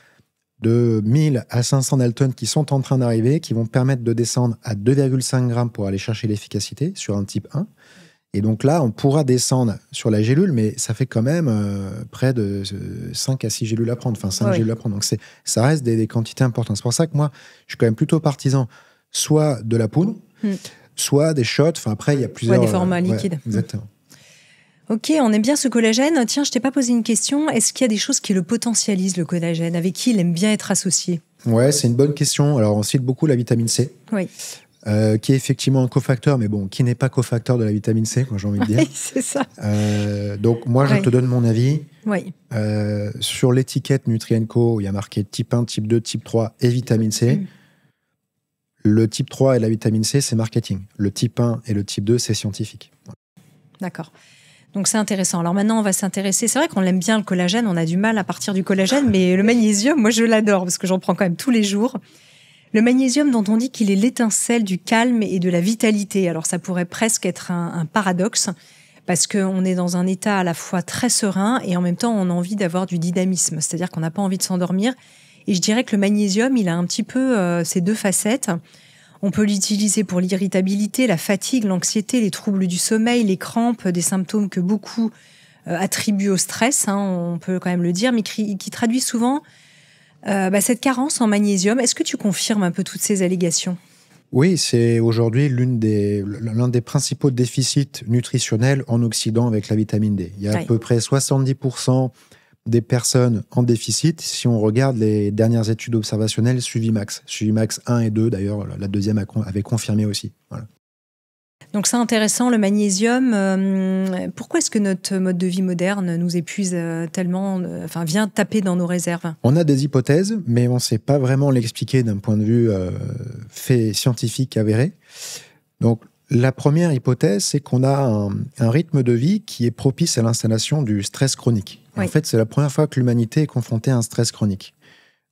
de 1000 à 500 Dalton qui sont en train d'arriver, qui vont permettre de descendre à 2,5 grammes pour aller chercher l'efficacité sur un type 1. Et donc là, on pourra descendre sur la gélule, mais ça fait quand même près de 5 à 6 gélules à prendre. Enfin, 5 gélules à prendre. Donc ça reste des quantités importantes. C'est pour ça que moi, je suis quand même plutôt partisan soit de la poudre, soit des shots. Enfin, après, il y a plusieurs... des formats liquides. Exactement. Ok, on aime bien ce collagène. Tiens, je t'ai pas posé une question. Est-ce qu'il y a des choses qui le potentialisent, le collagène, avec qui il aime bien être associé? Ouais, c'est une bonne question. Alors, on cite beaucoup la vitamine C. Oui. Qui est effectivement un cofacteur, mais bon, qui n'est pas cofacteur de la vitamine C, moi j'ai envie de dire. C'est ça. Donc moi, je te donne mon avis. Oui. Sur l'étiquette Nutri&Co, il y a marqué type 1, type 2, type 3 et vitamine C. Le type 3 et la vitamine C, c'est marketing. Le type 1 et le type 2, c'est scientifique. D'accord. Donc c'est intéressant. Alors maintenant, on va s'intéresser. C'est vrai qu'on aime bien le collagène, on a du mal à partir du collagène, mais le magnésium, moi je l'adore parce que j'en prends quand même tous les jours. Le magnésium dont on dit qu'il est l'étincelle du calme et de la vitalité. Alors ça pourrait presque être un paradoxe parce qu'on est dans un état à la fois très serein et en même temps on a envie d'avoir du dynamisme. C'est-à-dire qu'on n'a pas envie de s'endormir. Et je dirais que le magnésium, il a un petit peu ces deux facettes. On peut l'utiliser pour l'irritabilité, la fatigue, l'anxiété, les troubles du sommeil, les crampes, des symptômes que beaucoup attribuent au stress, on peut quand même le dire, mais qui traduit souvent cette carence en magnésium. Est-ce que tu confirmes un peu toutes ces allégations? Oui, c'est aujourd'hui l'un des principaux déficits nutritionnels en Occident avec la vitamine D. Il y a à peu près 70% des personnes en déficit si on regarde les dernières études observationnelles Suvimax. Suvimax 1 et 2, d'ailleurs, la deuxième avait confirmé aussi. Voilà. Donc c'est intéressant, le magnésium. Pourquoi est-ce que notre mode de vie moderne nous épuise tellement, vient taper dans nos réserves? On a des hypothèses, mais on ne sait pas vraiment l'expliquer d'un point de vue fait scientifique avéré. Donc la première hypothèse, c'est qu'on a un rythme de vie qui est propice à l'installation du stress chronique. Oui. En fait, c'est la première fois que l'humanité est confrontée à un stress chronique.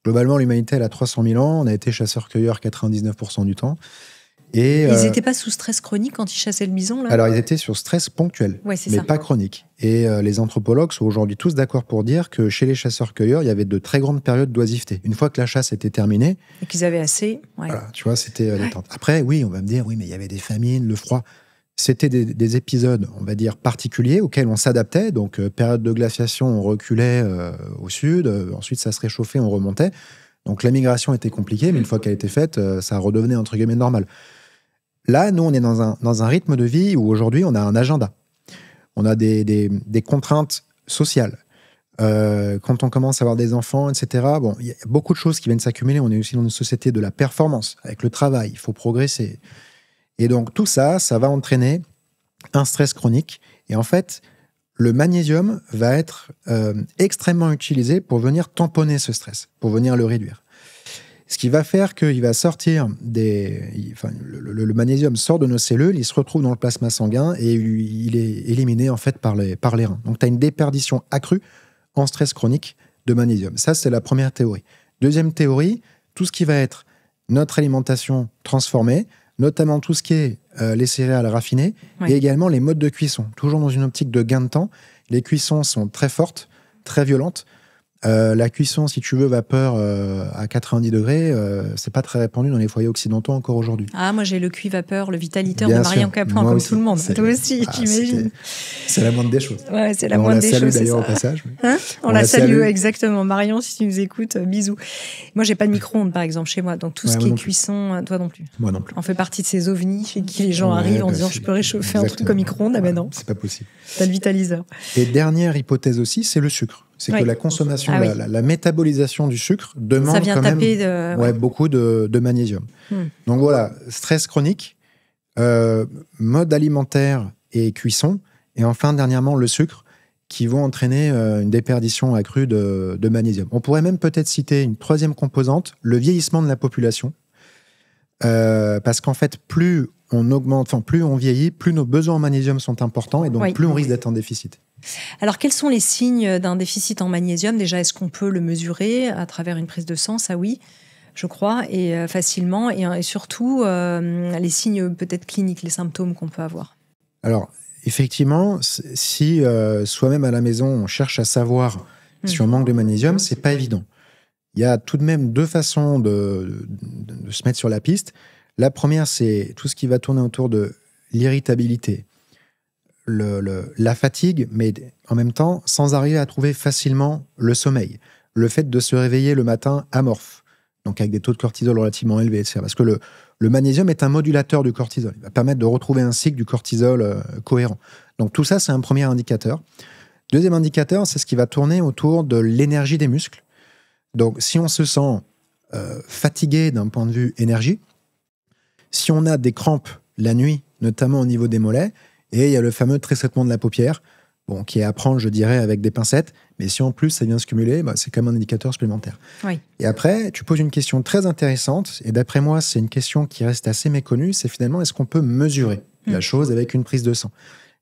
Globalement, l'humanité, elle a 300 000 ans, on a été chasseurs-cueilleurs 99% du temps. Et, ils n'étaient pas sous stress chronique quand ils chassaient le bison là? Alors, ils étaient sur stress ponctuel, mais pas chronique. Et les anthropologues sont aujourd'hui tous d'accord pour dire que chez les chasseurs-cueilleurs, il y avait de très grandes périodes d'oisiveté. Une fois que la chasse était terminée... Et qu'ils avaient assez. Ouais. Voilà, tu vois, c'était détente. Après, oui, on va me dire, oui, mais il y avait des famines, le froid. C'était des épisodes, on va dire, particuliers auxquels on s'adaptait. Donc, période de glaciation, on reculait au sud. Ensuite, ça se réchauffait, on remontait. Donc, la migration était compliquée, mais une fois qu'elle était faite, ça redevenait, entre guillemets, normal. Là, nous, on est dans un rythme de vie où aujourd'hui, on a un agenda. On a des contraintes sociales. Quand on commence à avoir des enfants, etc., il y a beaucoup de choses qui viennent s'accumuler. On est aussi dans une société de la performance, avec le travail, il faut progresser. Et donc, tout ça, ça va entraîner un stress chronique. Et en fait, le magnésium va être extrêmement utilisé pour venir tamponner ce stress, pour venir le réduire. Ce qui va faire qu'il va sortir le magnésium sort de nos cellules, il se retrouve dans le plasma sanguin et il est éliminé en fait par les reins. Donc, tu as une déperdition accrue en stress chronique de magnésium. Ça, c'est la première théorie. Deuxième théorie, tout ce qui va être notre alimentation transformée, notamment tout ce qui est les céréales raffinées et également les modes de cuisson. Toujours dans une optique de gain de temps. Les cuissons sont très fortes, très violentes. La cuisson, si tu veux, vapeur à 90 degrés, c'est pas très répandu dans les foyers occidentaux encore aujourd'hui. Ah, moi j'ai le cuit vapeur, le vitaliteur de Marion Caplan, comme tout le monde. Toi aussi, j'imagine. C'est la moindre des choses. Ouais, c'est la moindre des choses. On la salue d'ailleurs au passage. On la salue, exactement. Marion, si tu nous écoutes, bisous. Moi, j'ai pas de micro-ondes, par exemple, chez moi. Donc tout ce qui est cuisson, toi non plus. Moi non plus. On fait partie de ces ovnis chez qui les gens arrivent en disant je peux réchauffer un truc au micro-ondes. Ah ben non. C'est pas possible. T'as le vitaliseur. Et dernière hypothèse aussi, c'est le sucre. C'est que la consommation, la métabolisation du sucre demande quand même beaucoup de magnésium. Donc voilà, stress chronique, mode alimentaire et cuisson, et enfin dernièrement le sucre. qui vont entraîner une déperdition accrue de magnésium. On pourrait même peut-être citer une troisième composante, le vieillissement de la population. Parce qu'en fait, plus on vieillit, plus nos besoins en magnésium sont importants et donc plus on risque d'être en déficit. Alors, quels sont les signes d'un déficit en magnésium ? Déjà, est-ce qu'on peut le mesurer à travers une prise de sang ? Ça, oui, je crois, et facilement. Et surtout, les signes peut-être cliniques, les symptômes qu'on peut avoir. Alors, effectivement, si soi-même à la maison, on cherche à savoir si on manque de magnésium, c'est pas évident. Il y a tout de même deux façons de se mettre sur la piste. La première, c'est tout ce qui va tourner autour de l'irritabilité, la fatigue, mais en même temps, sans arriver à trouver facilement le sommeil. Le fait de se réveiller le matin amorphe, donc avec des taux de cortisol relativement élevés, etc. Parce que le magnésium est un modulateur du cortisol. Il va permettre de retrouver un cycle du cortisol cohérent. Donc tout ça, c'est un premier indicateur. Deuxième indicateur, c'est ce qui va tourner autour de l'énergie des muscles. Donc si on se sent fatigué d'un point de vue énergie, si on a des crampes la nuit, notamment au niveau des mollets, et il y a le fameux tressautement de la paupière, qui est à prendre, je dirais, avec des pincettes, mais si en plus ça vient se cumuler, c'est comme un indicateur supplémentaire. Oui. Et après, tu poses une question très intéressante, et d'après moi, c'est une question qui reste assez méconnue, c'est finalement, est-ce qu'on peut mesurer la chose avec une prise de sang ?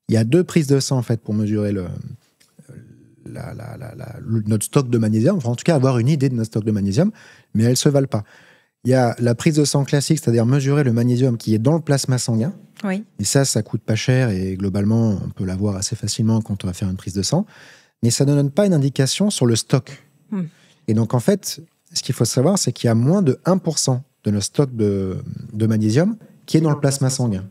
Il y a 2 prises de sang, en fait, pour mesurer notre stock de magnésium, enfin, en tout cas, avoir une idée de notre stock de magnésium, mais elles ne se valent pas. Il y a la prise de sang classique, c'est-à-dire mesurer le magnésium qui est dans le plasma sanguin. Oui. Et ça coûte pas cher et globalement, on peut l'avoir assez facilement quand on va faire une prise de sang. Mais ça ne donne pas une indication sur le stock. Et donc, en fait, ce qu'il faut savoir, c'est qu'il y a moins de 1% de notre stock de magnésium qui est dans le plasma sanguin.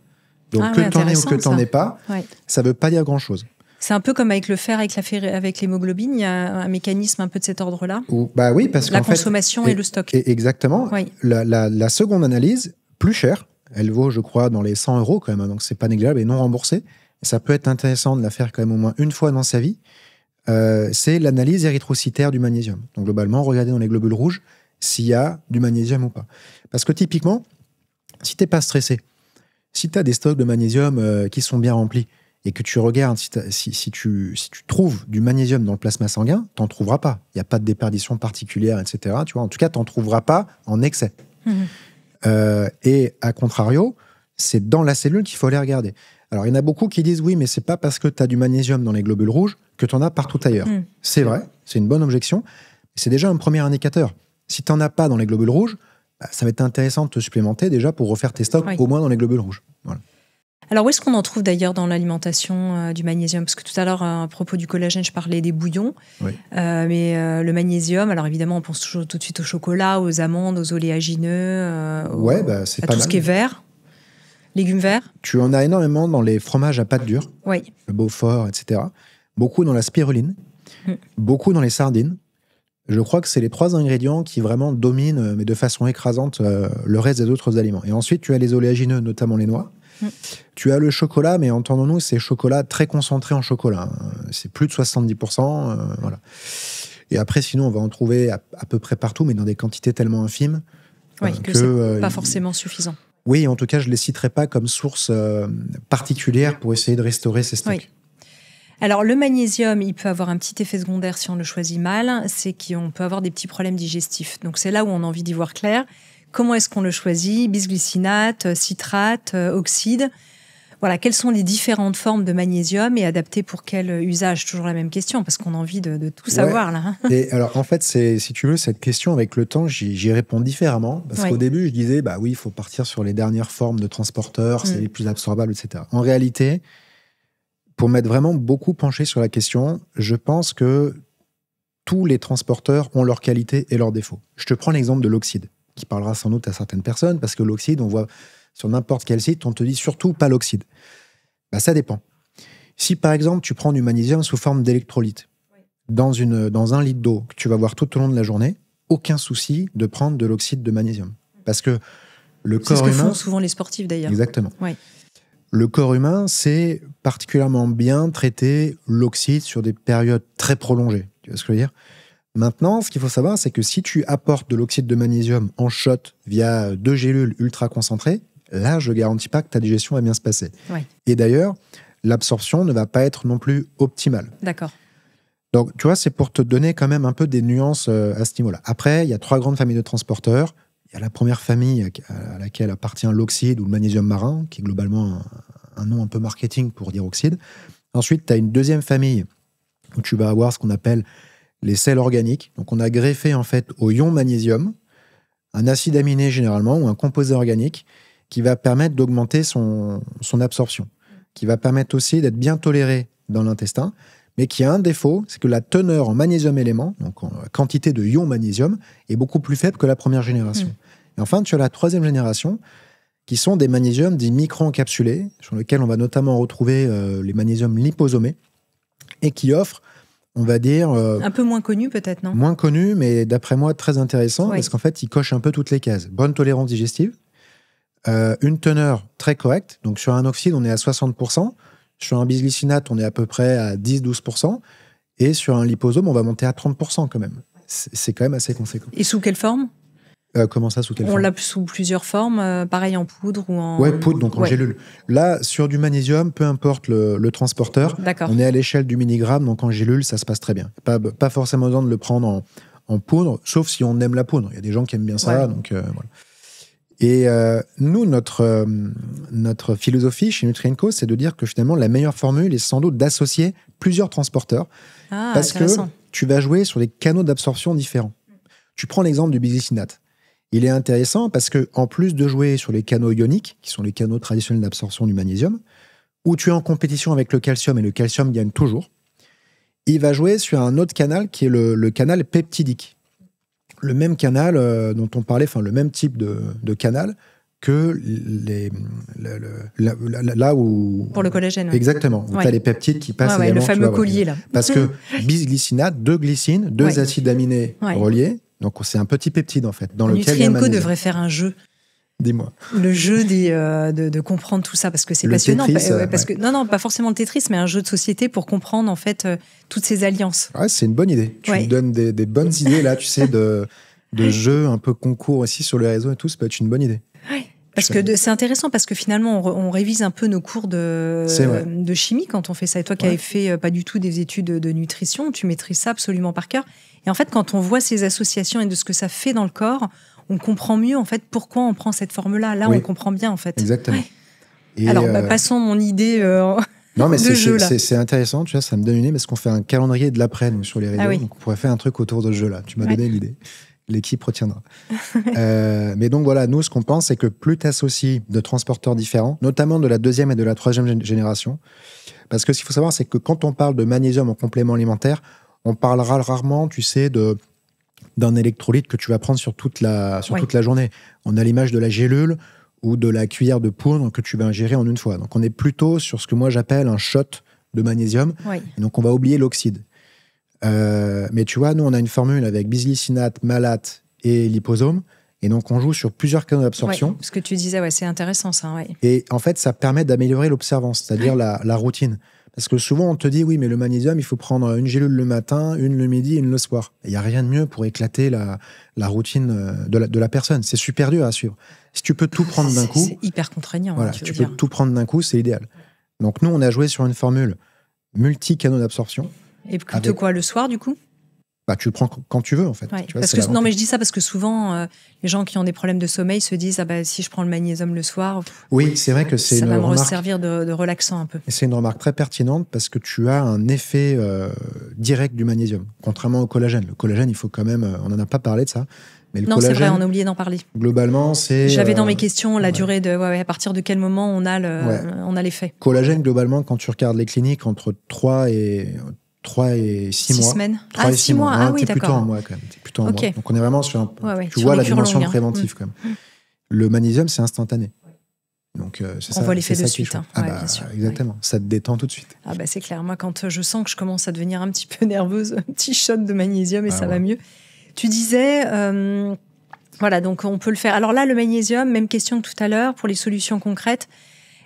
Donc, que t'en aies ou que t'en aies pas, ça ne veut pas dire grand-chose. C'est un peu comme avec le fer, avec l'hémoglobine, il y a un mécanisme un peu de cet ordre-là. Oui, parce la consommation et le stock. Exactement. Oui. La seconde analyse, plus chère, elle vaut, je crois, dans les 100 € quand même, donc c'est pas négligeable et non remboursé. Ça peut être intéressant de la faire quand même au moins une fois dans sa vie. C'est l'analyse érythrocytaire du magnésium. Donc globalement, regardez dans les globules rouges s'il y a du magnésium ou pas. Parce que typiquement, si t'es pas stressé, si tu as des stocks de magnésium qui sont bien remplis, et que tu regardes, si tu trouves du magnésium dans le plasma sanguin, tu n'en trouveras pas. Il n'y a pas de déperdition particulière, etc. Tu vois, en tout cas, tu n'en trouveras pas en excès. Et à contrario, c'est dans la cellule qu'il faut aller regarder. Alors, il y en a beaucoup qui disent, oui, mais c'est pas parce que tu as du magnésium dans les globules rouges que tu en as partout ailleurs. C'est vrai, c'est une bonne objection. C'est déjà un premier indicateur. Si tu n'en as pas dans les globules rouges, ça va être intéressant de te supplémenter déjà pour refaire tes stocks au moins dans les globules rouges. Voilà. Alors, où est-ce qu'on en trouve d'ailleurs dans l'alimentation du magnésium ? Parce que tout à l'heure, à propos du collagène, je parlais des bouillons. Oui. Mais le magnésium, alors évidemment, on pense toujours tout de suite au chocolat, aux amandes, aux oléagineux, c'est à pas tout mal. Ce qui est vert, légumes verts. Tu en as énormément dans les fromages à pâte dure, le Beaufort, etc. Beaucoup dans la spiruline, beaucoup dans les sardines. Je crois que c'est les 3 ingrédients qui vraiment dominent, mais de façon écrasante, le reste des autres aliments. Et ensuite, tu as les oléagineux, notamment les noix. Tu as le chocolat, mais entendons-nous, c'est chocolat très concentré en chocolat. C'est plus de 70%. Voilà. Et après, sinon, on va en trouver à peu près partout, mais dans des quantités tellement infimes que c'est pas forcément suffisant. Oui, en tout cas, je ne les citerai pas comme source particulière pour essayer de restaurer ces stocks. Oui. Alors, le magnésium, il peut avoir un petit effet secondaire si on le choisit mal, c'est qu'on peut avoir des petits problèmes digestifs. Donc, c'est là où on a envie d'y voir clair. Comment est-ce qu'on le choisit ? Bisglycinate, citrate, oxyde. Voilà, quelles sont les différentes formes de magnésium et adaptées pour quel usage ? Toujours la même question, parce qu'on a envie de tout savoir là. Et alors, en fait, si tu veux, cette question, avec le temps, j'y réponds différemment. Parce qu'au début, je disais, oui, il faut partir sur les dernières formes de transporteurs, c'est les plus absorbables, etc. En réalité, pour m'être vraiment beaucoup penché sur la question, je pense que tous les transporteurs ont leurs qualités et leurs défauts. Je te prends l'exemple de l'oxyde, qui parlera sans doute à certaines personnes, parce que l'oxyde, on voit sur n'importe quel site, on te dit surtout pas l'oxyde. Ça dépend. Si par exemple, tu prends du magnésium sous forme d'électrolyte, dans un litre d'eau que tu vas boire tout au long de la journée, aucun souci de prendre de l'oxyde de magnésium. Parce que le corps humain... C'est ce que font souvent les sportifs d'ailleurs. Exactement. Le corps humain sait particulièrement bien traiter l'oxyde sur des périodes très prolongées. Tu vois ce que je veux dire ? Maintenant, ce qu'il faut savoir, c'est que si tu apportes de l'oxyde de magnésium en shot via 2 gélules ultra concentrées, là, je ne garantis pas que ta digestion va bien se passer. Et d'ailleurs, l'absorption ne va pas être non plus optimale. D'accord. Donc, tu vois, c'est pour te donner quand même un peu des nuances à ce niveau-là. Après, il y a 3 grandes familles de transporteurs. Il y a la première famille à laquelle appartient l'oxyde ou le magnésium marin, qui est globalement un nom un peu marketing pour dire oxyde. Ensuite, tu as une deuxième famille où tu vas avoir ce qu'on appelle les sels organiques. Donc, on a greffé en fait au ion magnésium un acide aminé généralement ou un composé organique qui va permettre d'augmenter son absorption, qui va permettre aussi d'être bien toléré dans l'intestin, mais qui a un défaut, c'est que la teneur en magnésium élément, donc en quantité de ion magnésium, est beaucoup plus faible que la première génération. Et enfin, tu as la troisième génération, qui sont des magnésiums dits micro-encapsulés, sur lesquels on va notamment retrouver les magnésiums liposomés, et qui offrent, on va dire... un peu moins connu peut-être, non? Moins connu, mais d'après moi très intéressant, parce qu'en fait, ils cochent un peu toutes les cases. Bonne tolérance digestive, une teneur très correcte, donc sur un oxyde, on est à 60%, sur un bisglycinate, on est à peu près à 10-12%, et sur un liposome, on va monter à 30% quand même. C'est quand même assez conséquent. Et sous quelle forme? Comment ça, sous quelle forme? On l'a sous plusieurs formes, pareil en poudre ou en... Ouais, poudre, donc en gélule. Là, sur du magnésium, peu importe le transporteur, on est à l'échelle du milligramme, donc en gélule, ça se passe très bien. Pas forcément besoin de le prendre en poudre, sauf si on aime la poudre. Il y a des gens qui aiment bien ça, donc voilà. Et nous, notre philosophie chez Nutri&Co, c'est de dire que finalement, la meilleure formule est sans doute d'associer plusieurs transporteurs, parce que tu vas jouer sur des canaux d'absorption différents. Tu prends l'exemple du bisglycinate. Il est intéressant parce que, en plus de jouer sur les canaux ioniques, qui sont les canaux traditionnels d'absorption du magnésium, où tu es en compétition avec le calcium et le calcium gagne toujours, il va jouer sur un autre canal qui est le canal peptidique. Le même canal dont on parlait, enfin le même type de canal que là où... Pour le collagène. Exactement. Où tu as les peptides qui passent également. Le fameux collier, là. Parce que bisglycinate, 2 glycines, 2 acides aminés reliés. Donc, c'est un petit peptide, en fait. Dans lequel Nutri&Co devrait faire un jeu. Dis-moi. Le jeu de comprendre tout ça, parce que c'est passionnant. Parce que, non, pas forcément le Tetris, mais un jeu de société pour comprendre, en fait, toutes ces alliances. Ouais, c'est une bonne idée. Tu me donnes des bonnes idées, là, tu sais, de jeux un peu concours aussi sur le réseau et tout. Ça peut être une bonne idée. Ouais. Parce que c'est intéressant, parce que finalement, on révise un peu nos cours de chimie quand on fait ça. Et toi qui avais fait pas du tout des études de nutrition, tu maîtrises ça absolument par cœur. Et en fait, quand on voit ces associations et de ce que ça fait dans le corps, on comprend mieux en fait pourquoi on prend cette forme-là. Là, on comprend bien en fait. Exactement. Ouais. Et alors, passons mon idée non, mais de jeu là. C'est intéressant, tu vois, ça me donne une idée parce qu'on fait un calendrier de l'après sur les réseaux. Donc, on pourrait faire un truc autour de ce jeu-là. Tu m'as donné l'idée. L'équipe retiendra. Mais donc voilà, nous, ce qu'on pense, c'est que plus tu associes de transporteurs différents, notamment de la 2e et de la 3e génération, parce que ce qu'il faut savoir, c'est que quand on parle de magnésium en complément alimentaire, on parlera rarement, tu sais, d'un électrolyte que tu vas prendre sur toute la journée. On a l'image de la gélule ou de la cuillère de poudre que tu vas ingérer en une fois. Donc on est plutôt sur ce que moi j'appelle un shot de magnésium. Et donc on va oublier l'oxyde. Mais tu vois, nous, on a une formule avec bisglycinate, malate et liposome. Et donc, on joue sur plusieurs canaux d'absorption. Ce que tu disais, c'est intéressant, ça. Et en fait, ça permet d'améliorer l'observance, c'est-à-dire la routine. Parce que souvent, on te dit, oui, mais le magnésium, il faut prendre une gélule le matin, une le midi, une le soir. Il n'y a rien de mieux pour éclater la routine de la personne. C'est super dur à suivre. Si tu peux tout prendre d'un coup... C'est hyper contraignant. Voilà, si tu peux tout prendre d'un coup, c'est idéal. Donc, nous, on a joué sur une formule multi-canaux d'absorption. Et plutôt quoi, le soir, du coup? Tu le prends quand tu veux, en fait. Tu vois, non, mais je dis ça parce que souvent, les gens qui ont des problèmes de sommeil se disent si je prends le magnésium le soir, oui, c'est vrai que ça va me servir de relaxant un peu. Et c'est une remarque très pertinente parce que tu as un effet direct du magnésium, contrairement au collagène. Le collagène, il faut quand même... on n'en a pas parlé de ça. Mais le collagène, c'est vrai, on a oublié d'en parler. Globalement, c'est... J'avais dans mes questions la durée de... à partir de quel moment on a l'effet. Collagène, globalement, quand tu regardes les cliniques, entre 3 et 6 mois. 6 semaines. 6 mois. Ah oui, t'es d'accord. plutôt en mois, quand même. T'es plutôt en mois. Donc, on est vraiment sur tu sur vois la dimension longue, préventive, quand même. Le magnésium, c'est instantané. Donc, on voit l'effet de suite. Bien sûr. Exactement. Ça te détend tout de suite. C'est clair. Moi, quand je sens que je commence à devenir un petit peu nerveuse, un petit shot de magnésium et ça va mieux. Tu disais... voilà, donc on peut le faire. Alors là, le magnésium, même question que tout à l'heure, pour les solutions concrètes.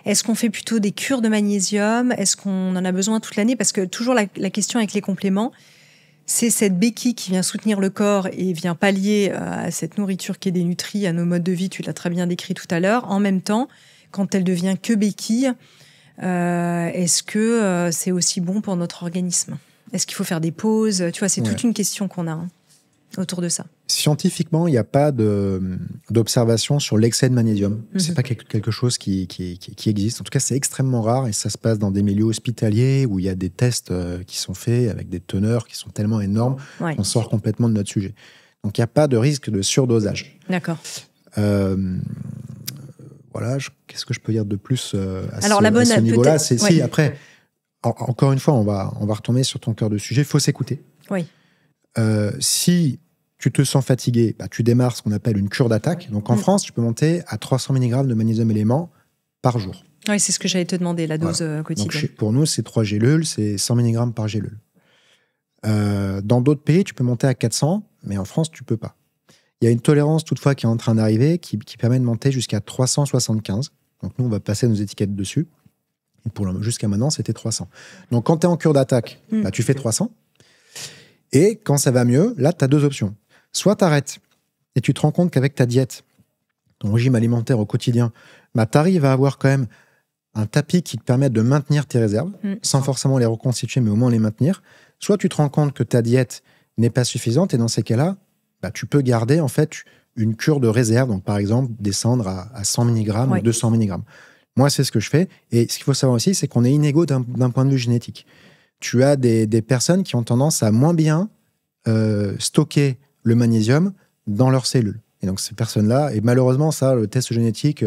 Est-ce qu'on fait plutôt des cures de magnésium? Est-ce qu'on en a besoin toute l'année? Parce que toujours la question avec les compléments, c'est cette béquille qui vient soutenir le corps et vient pallier à cette nourriture qui est dénutrie, à nos modes de vie, tu l'as très bien décrit tout à l'heure. En même temps, quand elle devient que béquille, est-ce que c'est aussi bon pour notre organisme? Est-ce qu'il faut faire des pauses? Tu vois, c'est toute une question qu'on a autour de ça. Scientifiquement, il n'y a pas d'observation sur l'excès de magnésium. C'est pas quelque chose qui existe. En tout cas, c'est extrêmement rare et ça se passe dans des milieux hospitaliers où il y a des tests qui sont faits avec des teneurs qui sont tellement énormes qu'on sort complètement de notre sujet. Donc, il n'y a pas de risque de surdosage. D'accord. Voilà, qu'est-ce que je peux dire de plus à Alors, ce niveau-là? Si, après, encore une fois, on va retomber sur ton cœur de sujet. Il faut s'écouter. Oui. Si tu te sens fatigué, tu démarres ce qu'on appelle une cure d'attaque. Donc en France, tu peux monter à 300 mg de magnésium élément par jour. Oui, c'est ce que j'allais te demander, la dose quotidienne. Donc, pour nous, c'est 3 gélules, c'est 100 mg par gélule. Dans d'autres pays, tu peux monter à 400, mais en France, tu peux pas. Il y a une tolérance toutefois qui est en train d'arriver qui permet de monter jusqu'à 375. Donc nous, on va passer nos étiquettes dessus. Jusqu'à maintenant, c'était 300. Donc quand tu es en cure d'attaque, tu fais 300. Et quand ça va mieux, là, tu as 2 options. Soit tu arrêtes et tu te rends compte qu'avec ta diète, ton régime alimentaire au quotidien, tu arrives à avoir quand même un tapis qui te permet de maintenir tes réserves, sans forcément les reconstituer, mais au moins les maintenir. Soit tu te rends compte que ta diète n'est pas suffisante, et dans ces cas-là, tu peux garder en fait une cure de réserve. Donc par exemple, descendre à 100 mg ou 200 mg. Moi, c'est ce que je fais. Et ce qu'il faut savoir aussi, c'est qu'on est inégaux d'un point de vue génétique. Tu as des personnes qui ont tendance à moins bien stocker le magnésium dans leurs cellules. Et donc, ces personnes-là, et malheureusement, ça, le test génétique,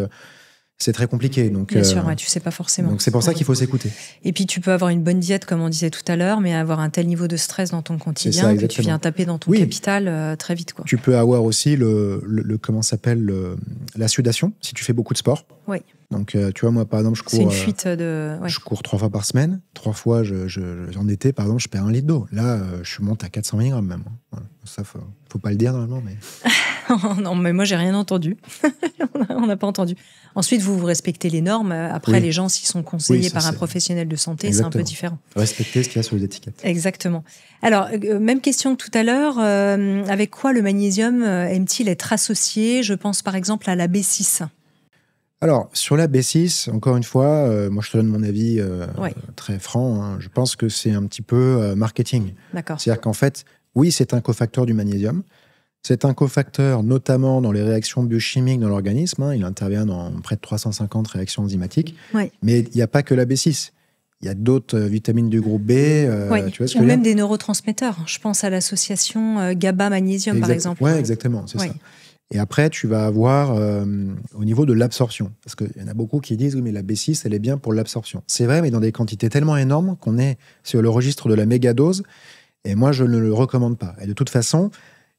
c'est très compliqué. Donc, bien sûr, tu sais pas forcément. Donc, c'est pour ça qu'il faut s'écouter. Et puis, tu peux avoir une bonne diète, comme on disait tout à l'heure, mais avoir un tel niveau de stress dans ton quotidien que tu viens taper dans ton capital très vite, quoi. Tu peux avoir aussi la sudation, si tu fais beaucoup de sport. Oui. Donc, tu vois, moi, par exemple, je cours... C'est une fuite de... Je cours 3 fois par semaine. 3 fois, en été, par exemple, je perds 1 litre d'eau. Là, je monte à 400 mg même. Voilà. Ça, faut pas le dire, normalement, mais... Non, mais moi, j'ai rien entendu. On n'a pas entendu. Ensuite, vous respectez les normes. Après, les gens, s'ils sont conseillés par un professionnel de santé, Exactement. C'est un peu différent. Respecter ce qu'il y a sur les étiquettes. Exactement. Alors, même question que tout à l'heure. Avec quoi le magnésium aime-t-il être associé? Je pense par exemple à la B6. Alors, sur la B6, encore une fois, moi je te donne mon avis très franc. Je pense que c'est un petit peu marketing. D'accord. C'est-à-dire qu'en fait, oui, c'est un cofacteur du magnésium. C'est un cofacteur notamment dans les réactions biochimiques dans l'organisme. Il intervient dans près de 350 réactions enzymatiques. Oui. Mais il n'y a pas que la B6. Il y a d'autres vitamines du groupe B. Tu vois ce que ou même des neurotransmetteurs. Je pense à l'association GABA-magnésium, par exemple. Oui, exactement, c'est ça. Et après, tu vas avoir au niveau de l'absorption. Parce qu'il y en a beaucoup qui disent, oui, mais la B6, elle est bien pour l'absorption. C'est vrai, mais dans des quantités tellement énormes qu'on est sur le registre de la mégadose. Et moi, je ne le recommande pas. Et de toute façon,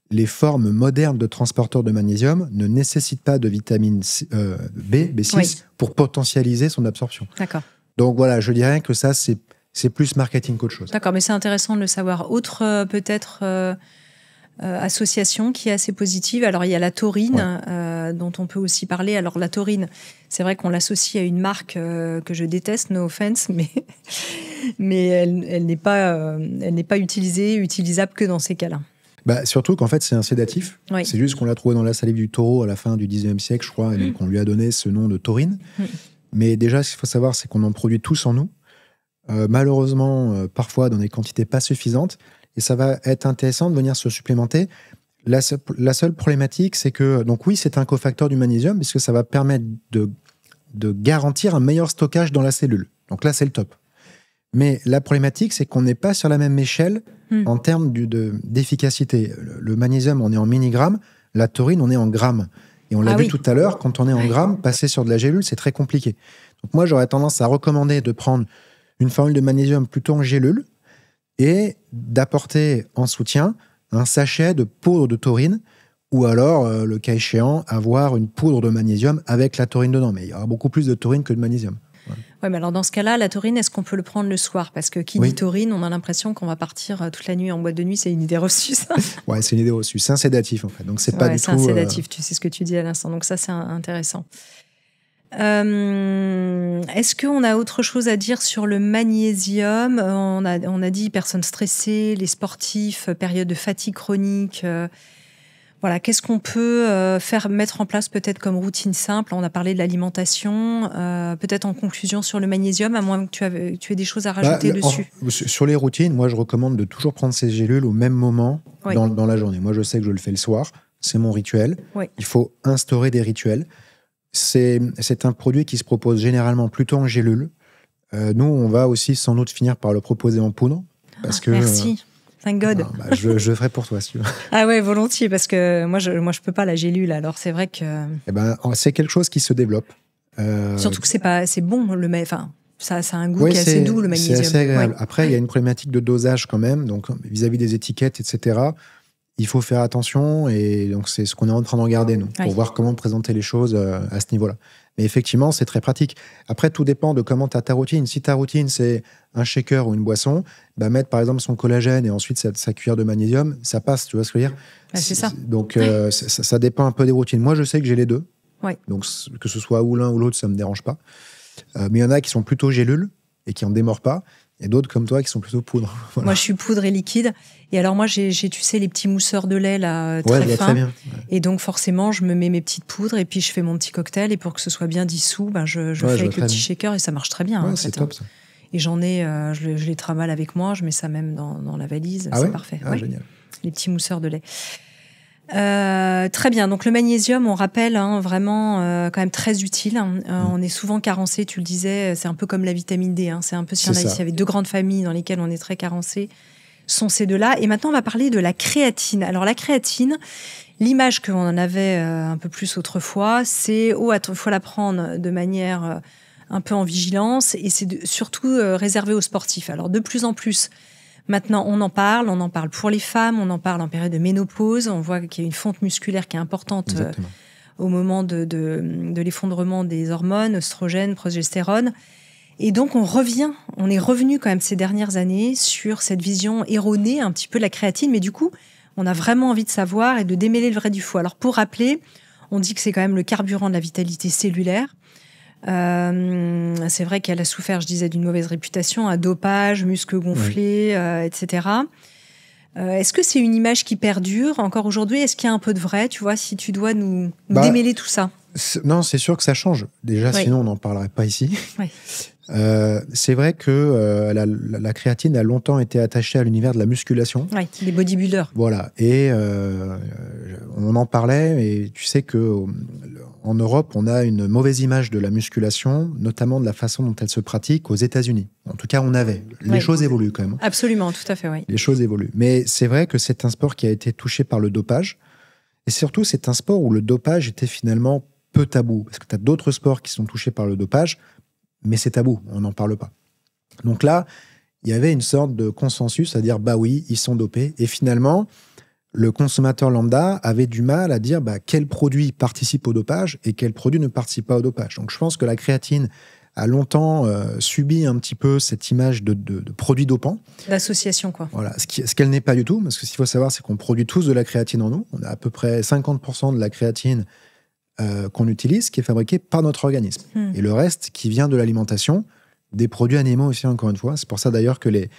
les formes modernes de transporteurs de magnésium ne nécessitent pas de vitamine B6 pour potentialiser son absorption. D'accord. Donc voilà, je dirais que ça, c'est plus marketing qu'autre chose. D'accord, mais c'est intéressant de le savoir. Autre, peut-être... association qui est assez positive. Alors, il y a la taurine, dont on peut aussi parler. Alors, la taurine, c'est vrai qu'on l'associe à une marque que je déteste, no offense, mais elle n'est pas utilisable que dans ces cas-là. Surtout qu'en fait, c'est un sédatif. Oui. C'est juste qu'on l'a trouvé dans la salive du taureau à la fin du 19e siècle, je crois, et donc on lui a donné ce nom de taurine. Mais déjà, ce qu'il faut savoir, c'est qu'on en produit tous en nous. Malheureusement, parfois dans des quantités pas suffisantes. Et ça va être intéressant de venir se supplémenter. La seule problématique, c'est que, donc oui, c'est un cofacteur du magnésium, puisque ça va permettre de garantir un meilleur stockage dans la cellule. Donc là, c'est le top. Mais la problématique, c'est qu'on n'est pas sur la même échelle en termes d'efficacité. Le magnésium, on est en milligrammes. La taurine, on est en grammes. Et on l'a vu tout à l'heure, quand on est en grammes, passer sur de la gélule, c'est très compliqué. Donc moi, j'aurais tendance à recommander de prendre une formule de magnésium plutôt en gélule, et d'apporter en soutien un sachet de poudre de taurine, ou alors, le cas échéant, avoir une poudre de magnésium avec la taurine dedans. Mais il y aura beaucoup plus de taurine que de magnésium. Ouais, mais alors dans ce cas-là, la taurine, est-ce qu'on peut le prendre le soir? Parce que qui dit taurine, on a l'impression qu'on va partir toute la nuit en boîte de nuit. C'est une idée reçue, ça. Ouais, c'est une idée reçue. C'est un sédatif, en fait. Donc, c'est pas du tout... C'est un sédatif, tu sais ce que tu dis à l'instant. Donc ça, c'est intéressant. Est-ce qu'on a autre chose à dire sur le magnésium? On a dit personnes stressées, les sportifs, période de fatigue chronique. Voilà, qu'est-ce qu'on peut mettre en place peut-être comme routine simple? On a parlé de l'alimentation, peut-être en conclusion sur le magnésium, à moins que tu aies des choses à rajouter dessus. Sur les routines, moi je recommande de toujours prendre ces gélules au même moment dans la journée. Moi je sais que je le fais le soir, c'est mon rituel. Oui. Il faut instaurer des rituels. C'est un produit qui se propose généralement plutôt en gélule. Nous, on va aussi sans doute finir par le proposer en poudre. Parce que, merci. Thank God. Non, je le ferai pour toi, si tu veux. Ah ouais, volontiers, parce que moi, je peux pas la gélule. Alors, c'est vrai que... c'est quelque chose qui se développe. Surtout que c'est bon, ça a un goût qui est assez doux, le magnésium. C'est assez agréable. Après, il y a une problématique de dosage quand même, donc vis-à-vis des étiquettes, etc. Il faut faire attention, et donc c'est ce qu'on est en train de regarder, nous, pour voir comment présenter les choses à ce niveau-là. Mais effectivement, c'est très pratique. Après, tout dépend de comment tu as ta routine. Si ta routine, c'est un shaker ou une boisson, mettre par exemple son collagène et ensuite sa cuillère de magnésium, ça passe, tu vois ce que je veux dire? C'est ça. Donc, ça dépend un peu des routines. Moi, je sais que j'ai les deux. Ouais. Donc, que ce soit ou l'un ou l'autre, ça ne me dérange pas. Mais il y en a qui sont plutôt gélules et qui n'en démordent pas. Et d'autres comme toi qui sont plutôt poudre. Voilà. Moi, je suis poudre et liquide. Et alors, moi, j'ai tu sais, les petits mousseurs de lait là, très fins. Très bien. Ouais. Et donc, forcément, je me mets mes petites poudres et puis je fais mon petit cocktail. Et pour que ce soit bien dissous, je fais avec le petit shaker et ça marche très bien. C'est top, ça. Et j'en ai, je les trimballe avec moi. Je mets ça même dans la valise. C'est parfait. Génial. Les petits mousseurs de lait. Très bien. Donc le magnésium, on rappelle, vraiment quand même très utile. On est souvent carencé, tu le disais, c'est un peu comme la vitamine D. C'est un peu s'il y avait deux grandes familles dans lesquelles on est très carencé, sont ces deux-là. Et maintenant, on va parler de la créatine. Alors la créatine, l'image qu'on en avait un peu plus autrefois, c'est il faut la prendre de manière un peu en vigilance et c'est surtout réservé aux sportifs. Alors de plus en plus. Maintenant, on en parle pour les femmes, on en parle en période de ménopause. On voit qu'il y a une fonte musculaire qui est importante au moment de l'effondrement des hormones, oestrogènes, progestérone. Et donc, on est revenu quand même ces dernières années sur cette vision erronée un petit peu de la créatine. Mais du coup, on a vraiment envie de savoir et de démêler le vrai du faux. Alors, pour rappeler, on dit que c'est quand même le carburant de la vitalité cellulaire. C'est vrai qu'elle a souffert, je disais, d'une mauvaise réputation, un dopage, muscles gonflés, etc. Est-ce que c'est une image qui perdure encore aujourd'hui? Est-ce qu'il y a un peu de vrai, tu vois, si tu dois nous démêler tout ça? Non, c'est sûr que ça change. Déjà, sinon, on n'en parlerait pas ici. Oui. C'est vrai que la créatine a longtemps été attachée à l'univers de la musculation. Oui, les bodybuilders. Voilà. Et on en parlait, et tu sais que en Europe, on a une mauvaise image de la musculation, notamment de la façon dont elle se pratique aux États-Unis. En tout cas, on avait. Les choses évoluent quand même. Absolument, tout à fait, oui. Les choses évoluent. Mais c'est vrai que c'est un sport qui a été touché par le dopage. Et surtout, c'est un sport où le dopage était finalement peu tabou. Parce que tu as d'autres sports qui sont touchés par le dopage, mais c'est tabou, on n'en parle pas. Donc là, il y avait une sorte de consensus à dire, oui, ils sont dopés. Et finalement, le consommateur lambda avait du mal à dire quel produit participe au dopage et quel produit ne participe pas au dopage. Donc je pense que la créatine a longtemps subi un petit peu cette image de produit dopant. L'association, quoi. Voilà, ce qu'elle n'est pas du tout, parce que ce qu'il faut savoir, c'est qu'on produit tous de la créatine en nous. On a à peu près 50% de la créatine qu'on utilise, qui est fabriquée par notre organisme. Et le reste qui vient de l'alimentation, des produits animaux aussi, encore une fois. C'est pour ça d'ailleurs que les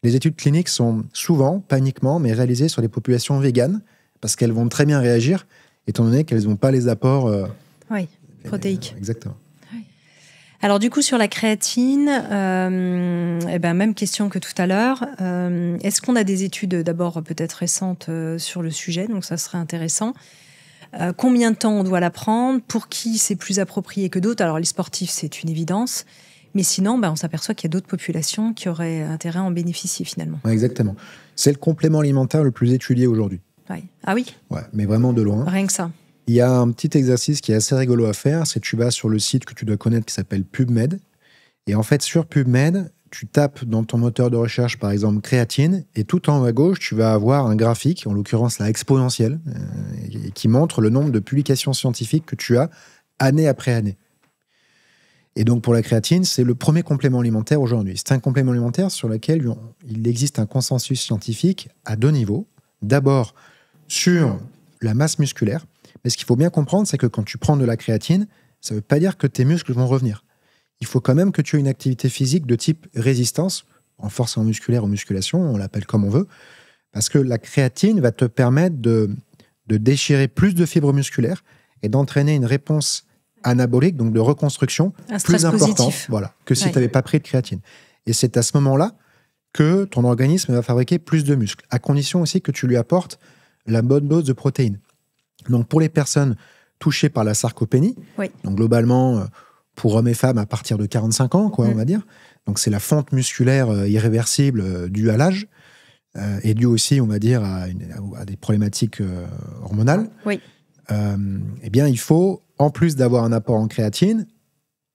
études cliniques sont souvent, pas uniquement, mais réalisées sur les populations véganes, parce qu'elles vont très bien réagir, étant donné qu'elles n'ont pas les apports protéiques. Exactement. Alors du coup, sur la créatine, même question que tout à l'heure. Est-ce qu'on a des études, d'abord peut-être récentes, sur le sujet? Donc ça serait intéressant. Combien de temps on doit la prendre? Pour qui c'est plus approprié que d'autres? Alors les sportifs, c'est une évidence. Mais sinon, on s'aperçoit qu'il y a d'autres populations qui auraient intérêt à en bénéficier finalement. Ouais, exactement. C'est le complément alimentaire le plus étudié aujourd'hui. Ouais. Ah oui? Ouais, mais vraiment de loin. Rien que ça. Il y a un petit exercice qui est assez rigolo à faire, c'est que tu vas sur le site que tu dois connaître qui s'appelle PubMed. Et en fait, sur PubMed, tu tapes dans ton moteur de recherche, par exemple, créatine, et tout en haut à gauche, tu vas avoir un graphique, en l'occurrence la exponentielle, qui montre le nombre de publications scientifiques que tu as année après année. Et donc, pour la créatine, c'est le premier complément alimentaire aujourd'hui. C'est un complément alimentaire sur lequel il existe un consensus scientifique à deux niveaux. D'abord, sur la masse musculaire. Mais ce qu'il faut bien comprendre, c'est que quand tu prends de la créatine, ça ne veut pas dire que tes muscles vont revenir. Il faut quand même que tu aies une activité physique de type résistance, renforcement musculaire ou musculation, on l'appelle comme on veut, parce que la créatine va te permettre de de déchirer plus de fibres musculaires et d'entraîner une réponse anabolique, donc de reconstruction, plus importante que si tu n'avais pas pris de créatine. Et c'est à ce moment-là que ton organisme va fabriquer plus de muscles, à condition aussi que tu lui apportes la bonne dose de protéines. Donc pour les personnes touchées par la sarcopénie, donc globalement pour hommes et femmes à partir de 45 ans, on va dire, donc c'est la fente musculaire irréversible due à l'âge, et due aussi, on va dire, à des problématiques hormonales, eh bien il faut, en plus d'avoir un apport en créatine,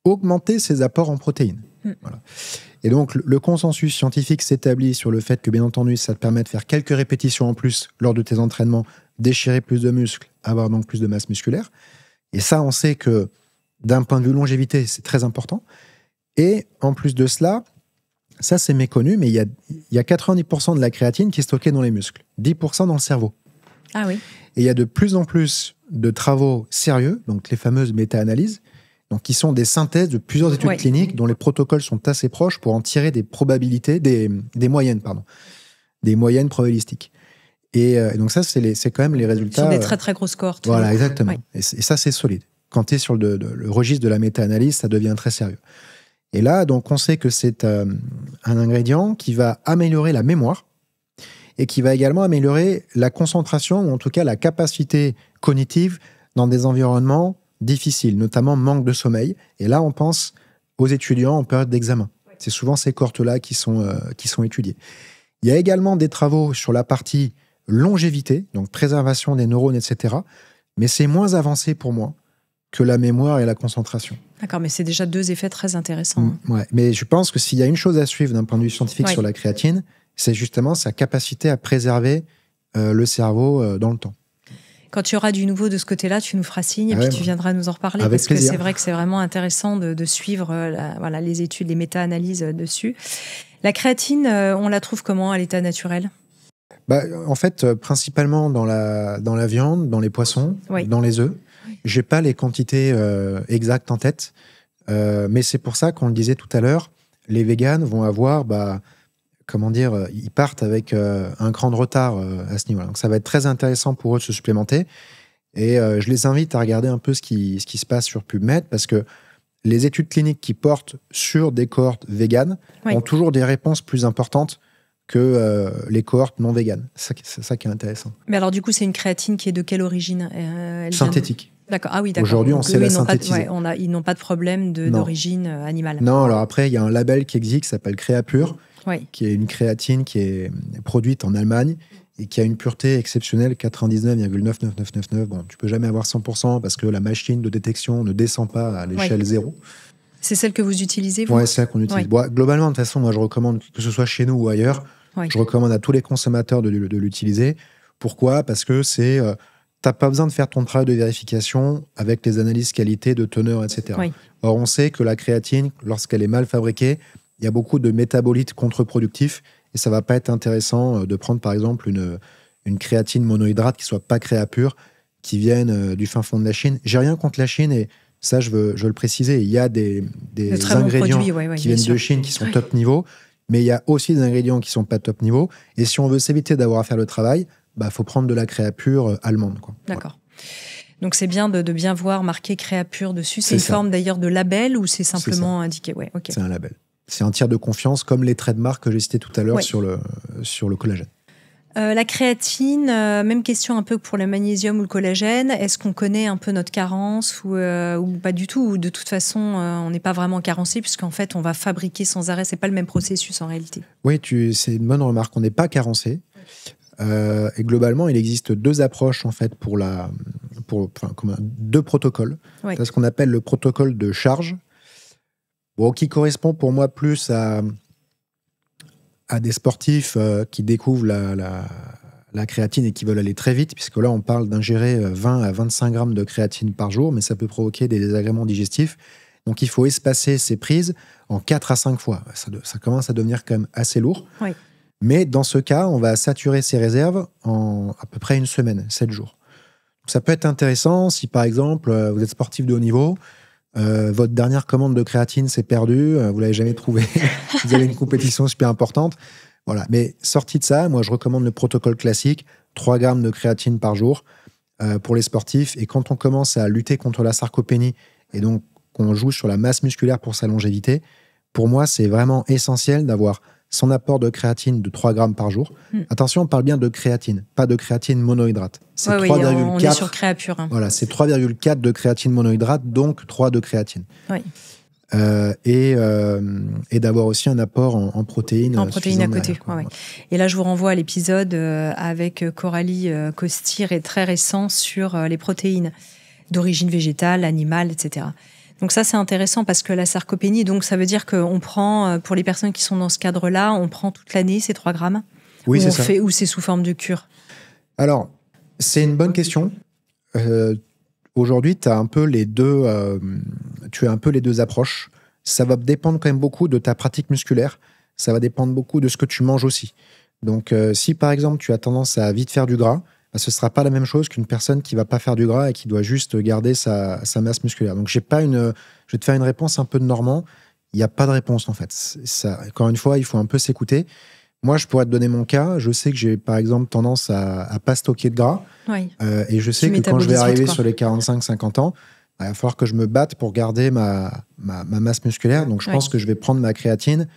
augmenter ses apports en protéines. Voilà. Et donc, le consensus scientifique s'établit sur le fait que, bien entendu, ça te permet de faire quelques répétitions en plus lors de tes entraînements, déchirer plus de muscles, avoir donc plus de masse musculaire. Et ça, on sait que, d'un point de vue longévité, c'est très important. Et en plus de cela, ça, c'est méconnu, mais il y a 90% de la créatine qui est stockée dans les muscles, 10% dans le cerveau. Ah oui. Et il y a de plus en plus de travaux sérieux, donc les fameuses méta-analyses, donc qui sont des synthèses de plusieurs études cliniques dont les protocoles sont assez proches pour en tirer des probabilités, des moyennes probabilistiques. Et donc ça, c'est quand même les résultats... Sur des très très grosses cohortes. Voilà, exactement. Et ça, c'est solide. Quand tu es sur le registre de la méta-analyse, ça devient très sérieux. Et là, donc, on sait que c'est un ingrédient qui va améliorer la mémoire et qui va également améliorer la concentration, ou en tout cas la capacité cognitive dans des environnements difficiles, notamment manque de sommeil. Et là, on pense aux étudiants en période d'examen. C'est souvent ces cohortes-là qui sont étudiées. Il y a également des travaux sur la partie longévité, donc préservation des neurones, etc. Mais c'est moins avancé pour moi que la mémoire et la concentration. D'accord, mais c'est déjà deux effets très intéressants. Ouais, mais je pense que s'il y a une chose à suivre d'un point de vue scientifique sur la créatine, c'est justement sa capacité à préserver le cerveau dans le temps. Quand tu auras du nouveau de ce côté-là, tu nous feras signe et puis tu viendras nous en reparler. Avec plaisir. Que c'est vrai que c'est vraiment intéressant de suivre les études, les méta-analyses dessus. La créatine, on la trouve comment à l'état naturel ? En fait, principalement dans la viande, dans les poissons, dans les œufs. Je n'ai pas les quantités exactes en tête, mais c'est pour ça qu'on le disait tout à l'heure, les véganes vont avoir... ils partent avec un cran de retard à ce niveau-là. Donc ça va être très intéressant pour eux de se supplémenter. Et je les invite à regarder un peu ce qui se passe sur PubMed, parce que les études cliniques qui portent sur des cohortes véganes ont toujours des réponses plus importantes que les cohortes non véganes. C'est ça qui est intéressant. Mais alors du coup, c'est une créatine qui est de quelle origine ? Synthétique. D'accord. Ah oui, d'accord. Aujourd'hui, on sait la synthétiser. Ils n'ont pas de problème d'origine animale. Non, alors après, il y a un label qui existe qui s'appelle Créapure, qui est une créatine qui est produite en Allemagne et qui a une pureté exceptionnelle, 99,99999. Bon, tu peux jamais avoir 100% parce que la machine de détection ne descend pas à l'échelle 0. C'est celle que vous utilisez, vous ? Oui, c'est celle qu'on utilise. Bon, globalement, de toute façon, moi, je recommande, que ce soit chez nous ou ailleurs, je recommande à tous les consommateurs de l'utiliser. Pourquoi ? Parce que c'est... t'as pas besoin de faire ton travail de vérification avec les analyses qualité, de teneur, etc. Or, on sait que la créatine, lorsqu'elle est mal fabriquée, il y a beaucoup de métabolites contre-productifs et ça va pas être intéressant de prendre, par exemple, une créatine monohydrate qui soit pas Créapure, qui vienne du fin fond de la Chine. J'ai rien contre la Chine et ça, je veux le préciser. Il y a des ingrédients qui viennent de Chine qui sont top niveau, mais il y a aussi des ingrédients qui sont pas top niveau. Et si on veut s'éviter d'avoir à faire le travail, faut prendre de la Créapure allemande. D'accord. Donc c'est bien de bien voir marqué Créapure dessus. C'est une forme d'ailleurs de label ou c'est simplement indiqué ? C'est un label. C'est un tiers de confiance, comme les traits de marque que j'ai cités tout à l'heure sur le collagène. La créatine, même question un peu pour le magnésium ou le collagène. Est-ce qu'on connaît un peu notre carence ou pas du tout ? Ou de toute façon, on n'est pas vraiment carencé puisqu'en fait, on va fabriquer sans arrêt. C'est pas le même processus en réalité. Oui, c'est une bonne remarque. On n'est pas carencé. Et globalement, il existe deux approches en fait deux protocoles. C'est ce qu'on appelle le protocole de charge, qui correspond pour moi plus à des sportifs qui découvrent la créatine et qui veulent aller très vite, puisque là, on parle d'ingérer 20 à 25 grammes de créatine par jour, mais ça peut provoquer des désagréments digestifs. Donc, il faut espacer ces prises en 4 à 5 fois. Ça commence à devenir quand même assez lourd. Mais dans ce cas, on va saturer ses réserves en à peu près une semaine, 7 jours. Donc, ça peut être intéressant si, par exemple, vous êtes sportif de haut niveau, votre dernière commande de créatine s'est perdue, vous ne l'avez jamais trouvée, vous avez une compétition super importante. Voilà. Mais sorti de ça, moi, je recommande le protocole classique, 3 grammes de créatine par jour, pour les sportifs. Et quand on commence à lutter contre la sarcopénie et donc qu'on joue sur la masse musculaire pour sa longévité, pour moi, c'est vraiment essentiel d'avoir son apport de créatine de 3 grammes par jour. Attention, on parle bien de créatine, pas de créatine monohydrate. C'est 3,4. On est sur Créapure. Voilà, c'est 3,4 de créatine monohydrate, donc 3 de créatine. Oui. Et d'avoir aussi un apport en protéines. En protéines à côté. Ouais. Et là, je vous renvoie à l'épisode avec Coralie Costir, et très récent, sur les protéines d'origine végétale, animale, etc. Donc ça, c'est intéressant parce que la sarcopénie, donc ça veut dire qu'on prend, pour les personnes qui sont dans ce cadre-là, on prend toute l'année ces 3 grammes. Oui, c'est ça. Ou c'est sous forme de cure? Alors, c'est une bonne question. Aujourd'hui, tu as un peu les deux approches. Ça va dépendre quand même beaucoup de ta pratique musculaire. Ça va dépendre beaucoup de ce que tu manges aussi. Donc, si par exemple, tu as tendance à vite faire du gras, ce ne sera pas la même chose qu'une personne qui ne va pas faire du gras et qui doit juste garder sa masse musculaire. Donc, je vais te faire une réponse un peu de Normand. Il n'y a pas de réponse, en fait. Ça, encore une fois, il faut un peu s'écouter. Moi, je pourrais te donner mon cas. Je sais que j'ai, par exemple, tendance à ne pas stocker de gras. Oui. Et je sais que quand je vais arriver sur les 45-50 ans, il va falloir que je me batte pour garder ma masse musculaire. Donc, je pense que je vais prendre ma créatine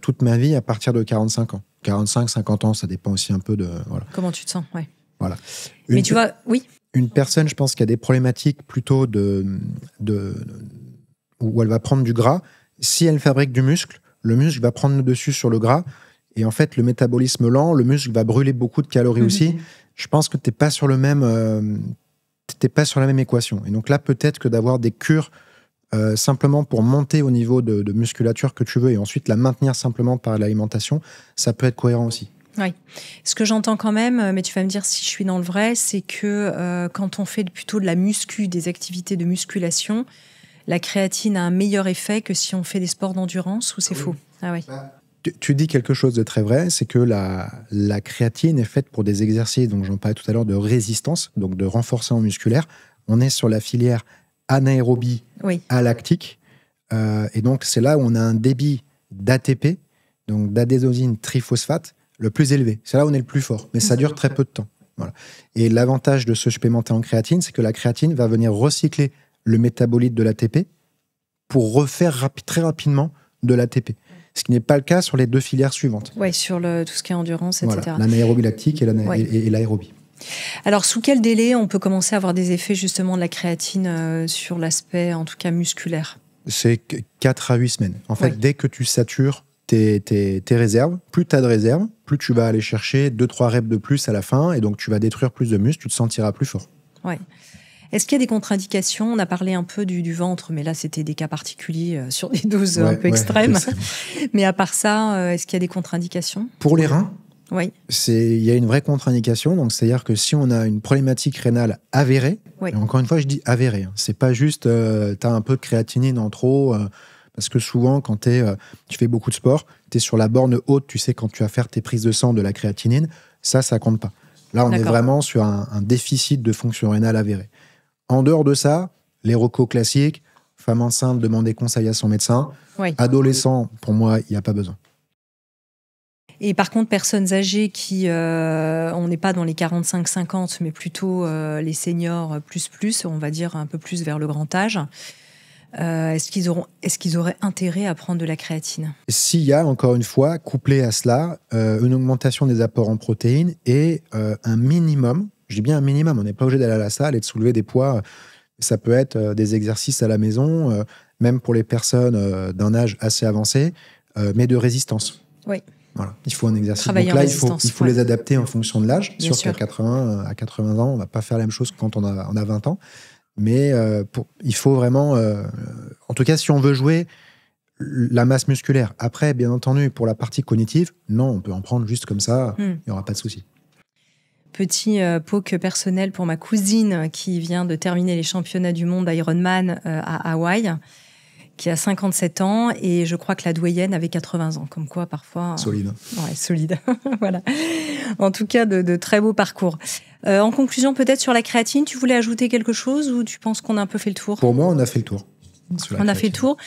toute ma vie à partir de 45 ans. 45-50 ans, ça dépend aussi un peu de... Voilà. Comment tu te sens, ouais. Voilà. Mais tu vois, oui. Une personne, je pense, qui a des problématiques plutôt où elle va prendre du gras, si elle fabrique du muscle, le muscle va prendre le dessus sur le gras. Et en fait, le métabolisme lent, le muscle va brûler beaucoup de calories aussi. Je pense que tu n'es pas sur la même équation. Et donc là, peut-être que d'avoir des cures simplement pour monter au niveau de musculature que tu veux et ensuite la maintenir simplement par l'alimentation, ça peut être cohérent aussi. Oui. Ce que j'entends quand même, mais tu vas me dire si je suis dans le vrai, c'est que quand on fait plutôt de la muscu, des activités de musculation, la créatine a un meilleur effet que si on fait des sports d'endurance, ou c'est faux? Ah oui. Tu dis quelque chose de très vrai, c'est que la créatine est faite pour des exercices, donc j'en parlais tout à l'heure, de résistance, donc de renforcement musculaire. On est sur la filière anaérobie alactique, et donc c'est là où on a un débit d'ATP, donc d'adénosine triphosphate, le plus élevé. C'est là où on est le plus fort, mais ça dure très peu de temps. Voilà. Et l'avantage de se supplémenter en créatine, c'est que la créatine va venir recycler le métabolite de l'ATP pour refaire très rapidement de l'ATP. Ce qui n'est pas le cas sur les 2 filières suivantes. Oui, sur tout ce qui est endurance, etc. Voilà, l'anaérobie lactique et l'aérobie. Alors, sous quel délai on peut commencer à avoir des effets justement de la créatine sur l'aspect, en tout cas, musculaire? C'est 4 à 8 semaines. En fait, dès que tu satures tes réserves, plus tu as de réserves, plus tu vas aller chercher 2-3 reps de plus à la fin, et donc tu vas détruire plus de muscles, tu te sentiras plus fort. Oui. Est-ce qu'il y a des contre-indications? On a parlé un peu du ventre, mais là, c'était des cas particuliers sur des doses un peu extrêmes. Mais à part ça, est-ce qu'il y a des contre-indications? Pour les reins, oui. Il y a une vraie contre-indication. Donc, c'est-à-dire que si on a une problématique rénale avérée, et encore une fois, je dis avérée, c'est pas juste tu as un peu de créatinine en trop, parce que souvent, quand tu fais beaucoup de sport, tu es sur la borne haute, tu sais, quand tu vas faire tes prises de sang de la créatinine, ça compte pas. Là, on est vraiment sur un déficit de fonction rénale avérée. En dehors de ça, les recos classiques, femme enceinte, demander conseil à son médecin. Adolescent, pour moi, il n'y a pas besoin. Et par contre, personnes âgées qui, on n'est pas dans les 45-50, mais plutôt les seniors plus, on va dire un peu plus vers le grand âge, est-ce qu'ils auraient intérêt à prendre de la créatine? S'il y a, encore une fois, couplé à cela, une augmentation des apports en protéines et un minimum, je dis bien un minimum, on n'est pas obligé d'aller à la salle et de soulever des poids, ça peut être des exercices à la maison, même pour les personnes d'un âge assez avancé, mais de résistance. Oui. Voilà. Il faut un exercice. Donc là, il faut les adapter en fonction de l'âge. Bien sûr qu'à 80 ans, on ne va pas faire la même chose que quand on a 20 ans. Mais il faut vraiment... en tout cas, si on veut jouer la masse musculaire. Après, bien entendu, pour la partie cognitive, non, on peut en prendre juste comme ça. Il n'y aura pas de souci. Petit poke personnel pour ma cousine qui vient de terminer les championnats du monde Ironman à Hawaï, qui a 57 ans, et je crois que la doyenne avait 80 ans. Comme quoi, parfois... Solide. Ouais, solide. Voilà. En tout cas, de très beaux parcours. En conclusion, peut-être sur la créatine, tu voulais ajouter quelque chose ou tu penses qu'on a un peu fait le tour? Pour moi, on a fait le tour. On a fait le tour.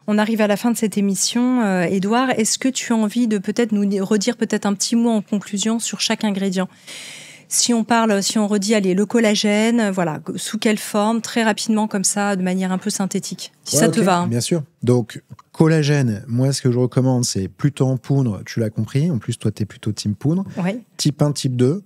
On arrive à la fin de cette émission. Édouard, est-ce que tu as envie de peut-être nous redire peut-être un petit mot en conclusion sur chaque ingrédient? Si on redit, allez, le collagène, voilà, sous quelle forme, très rapidement comme ça, de manière un peu synthétique, si ça te va. Bien sûr. Donc, collagène, moi, ce que je recommande, c'est plutôt en poudre, tu l'as compris. En plus, toi, tu es plutôt team poudre. Ouais. Type 1, type 2.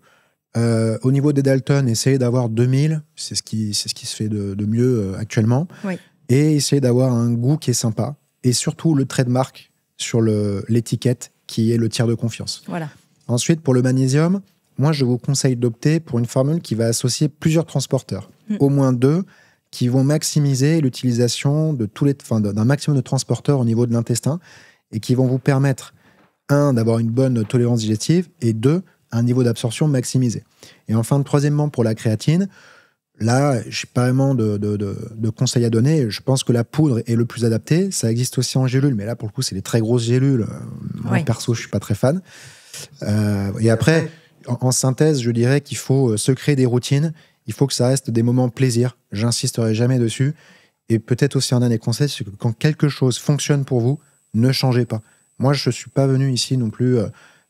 Au niveau des Dalton, essayez d'avoir 2000. C'est ce qui se fait de mieux actuellement. Oui. Et essayez d'avoir un goût qui est sympa. Et surtout, le trait de marque sur l'étiquette qui est le tiers de confiance. Voilà. Ensuite, pour le magnésium, moi, je vous conseille d'opter pour une formule qui va associer plusieurs transporteurs, au moins 2, qui vont maximiser l'utilisation d'un maximum de transporteurs au niveau de l'intestin et qui vont vous permettre, 1, d'avoir une bonne tolérance digestive et 2, un niveau d'absorption maximisé. Et enfin, troisièmement, pour la créatine, là, je n'ai pas vraiment de conseils à donner. Je pense que la poudre est le plus adapté. Ça existe aussi en gélule, mais là, pour le coup, c'est des très grosses gélules. Moi, perso, je ne suis pas très fan. Et après, en synthèse, je dirais qu'il faut se créer des routines. Il faut que ça reste des moments plaisir. J'insisterai jamais dessus. Et peut-être aussi un dernier conseil, c'est que quand quelque chose fonctionne pour vous, ne changez pas. Moi, je ne suis pas venu ici non plus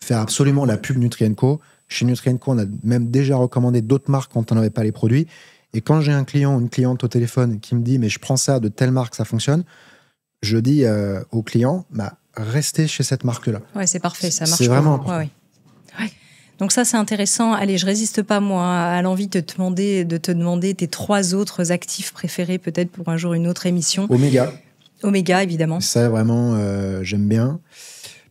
faire absolument la pub Nutrien&Co. Chez Nutrien&Co, on a même déjà recommandé d'autres marques quand on n'avait pas les produits. Et quand j'ai un client ou une cliente au téléphone qui me dit « mais je prends ça de telle marque, ça fonctionne », je dis au client « restez chez cette marque-là ». Ouais, c'est parfait, ça marche. C'est vraiment important. Ouais. Donc ça, c'est intéressant. Allez, je résiste pas, moi, à l'envie de te demander tes 3 autres actifs préférés, peut-être pour un jour une autre émission. Oméga, évidemment. Ça, vraiment, j'aime bien.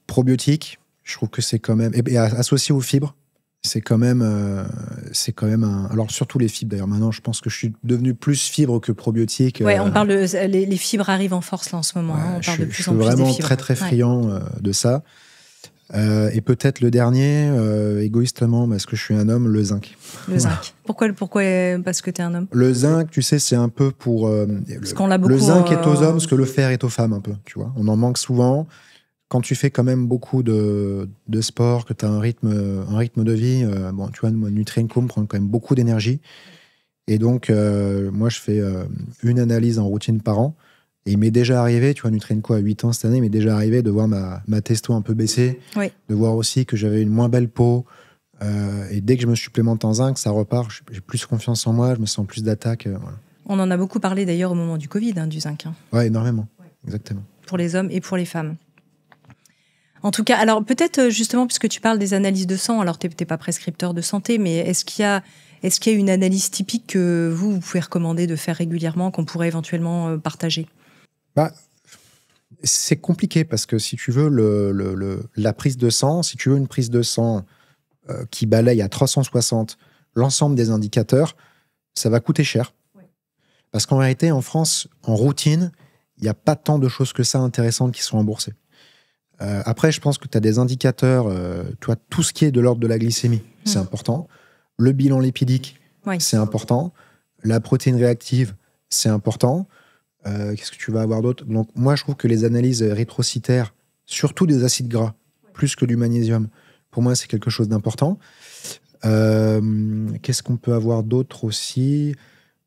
Probiotiques, je trouve que c'est quand même... Et associé aux fibres, c'est quand même un... Alors, surtout les fibres, d'ailleurs. Maintenant, je pense que je suis devenu plus fibre que probiotique. Ouais, on parle les fibres arrivent en force, là, en ce moment. On parle de plus en plus des fibres. Je suis vraiment très, très friand de ça. Et peut-être le dernier, égoïstement, parce que je suis un homme, le zinc. Le zinc. Pourquoi parce que tu es un homme? Le zinc, tu sais, c'est un peu pour... parce qu'on l'a beaucoup, le zinc est aux hommes ce que le fer est aux femmes, un peu, tu vois. On en manque souvent. Quand tu fais quand même beaucoup de sport, que tu as un rythme de vie, tu vois, Nutrien&Co me prend quand même beaucoup d'énergie. Et donc, moi, je fais une analyse en routine par an. Et il m'est déjà arrivé, tu vois, Nutrien&Co a 8 ans cette année, il m'est déjà arrivé de voir ma testo un peu baisser, de voir aussi que j'avais une moins belle peau. Et dès que je me supplémente en zinc, ça repart. J'ai plus confiance en moi, je me sens plus d'attaque. Voilà. On en a beaucoup parlé d'ailleurs au moment du Covid, du zinc. Ouais, énormément. Ouais. Exactement. Pour les hommes et pour les femmes. En tout cas, alors peut-être justement, puisque tu parles des analyses de sang, alors tu n'es pas prescripteur de santé, mais est-ce qu'il y a une analyse typique que vous pouvez recommander de faire régulièrement, qu'on pourrait éventuellement partager? C'est compliqué parce que si tu veux la prise de sang, si tu veux une prise de sang qui balaye à 360 l'ensemble des indicateurs, ça va coûter cher. Ouais. Parce qu'en réalité, en France, en routine, il n'y a pas tant de choses que ça intéressantes qui sont remboursées. Après, je pense que tu as des indicateurs, tout ce qui est de l'ordre de la glycémie, c'est important. Le bilan lipidique, c'est important. La protéine réactive, c'est important. Qu'est-ce que tu vas avoir d'autre? Donc, moi, je trouve que les analyses érythrocytaires, surtout des acides gras, plus que du magnésium, pour moi, c'est quelque chose d'important. Qu'est-ce qu'on peut avoir d'autre aussi?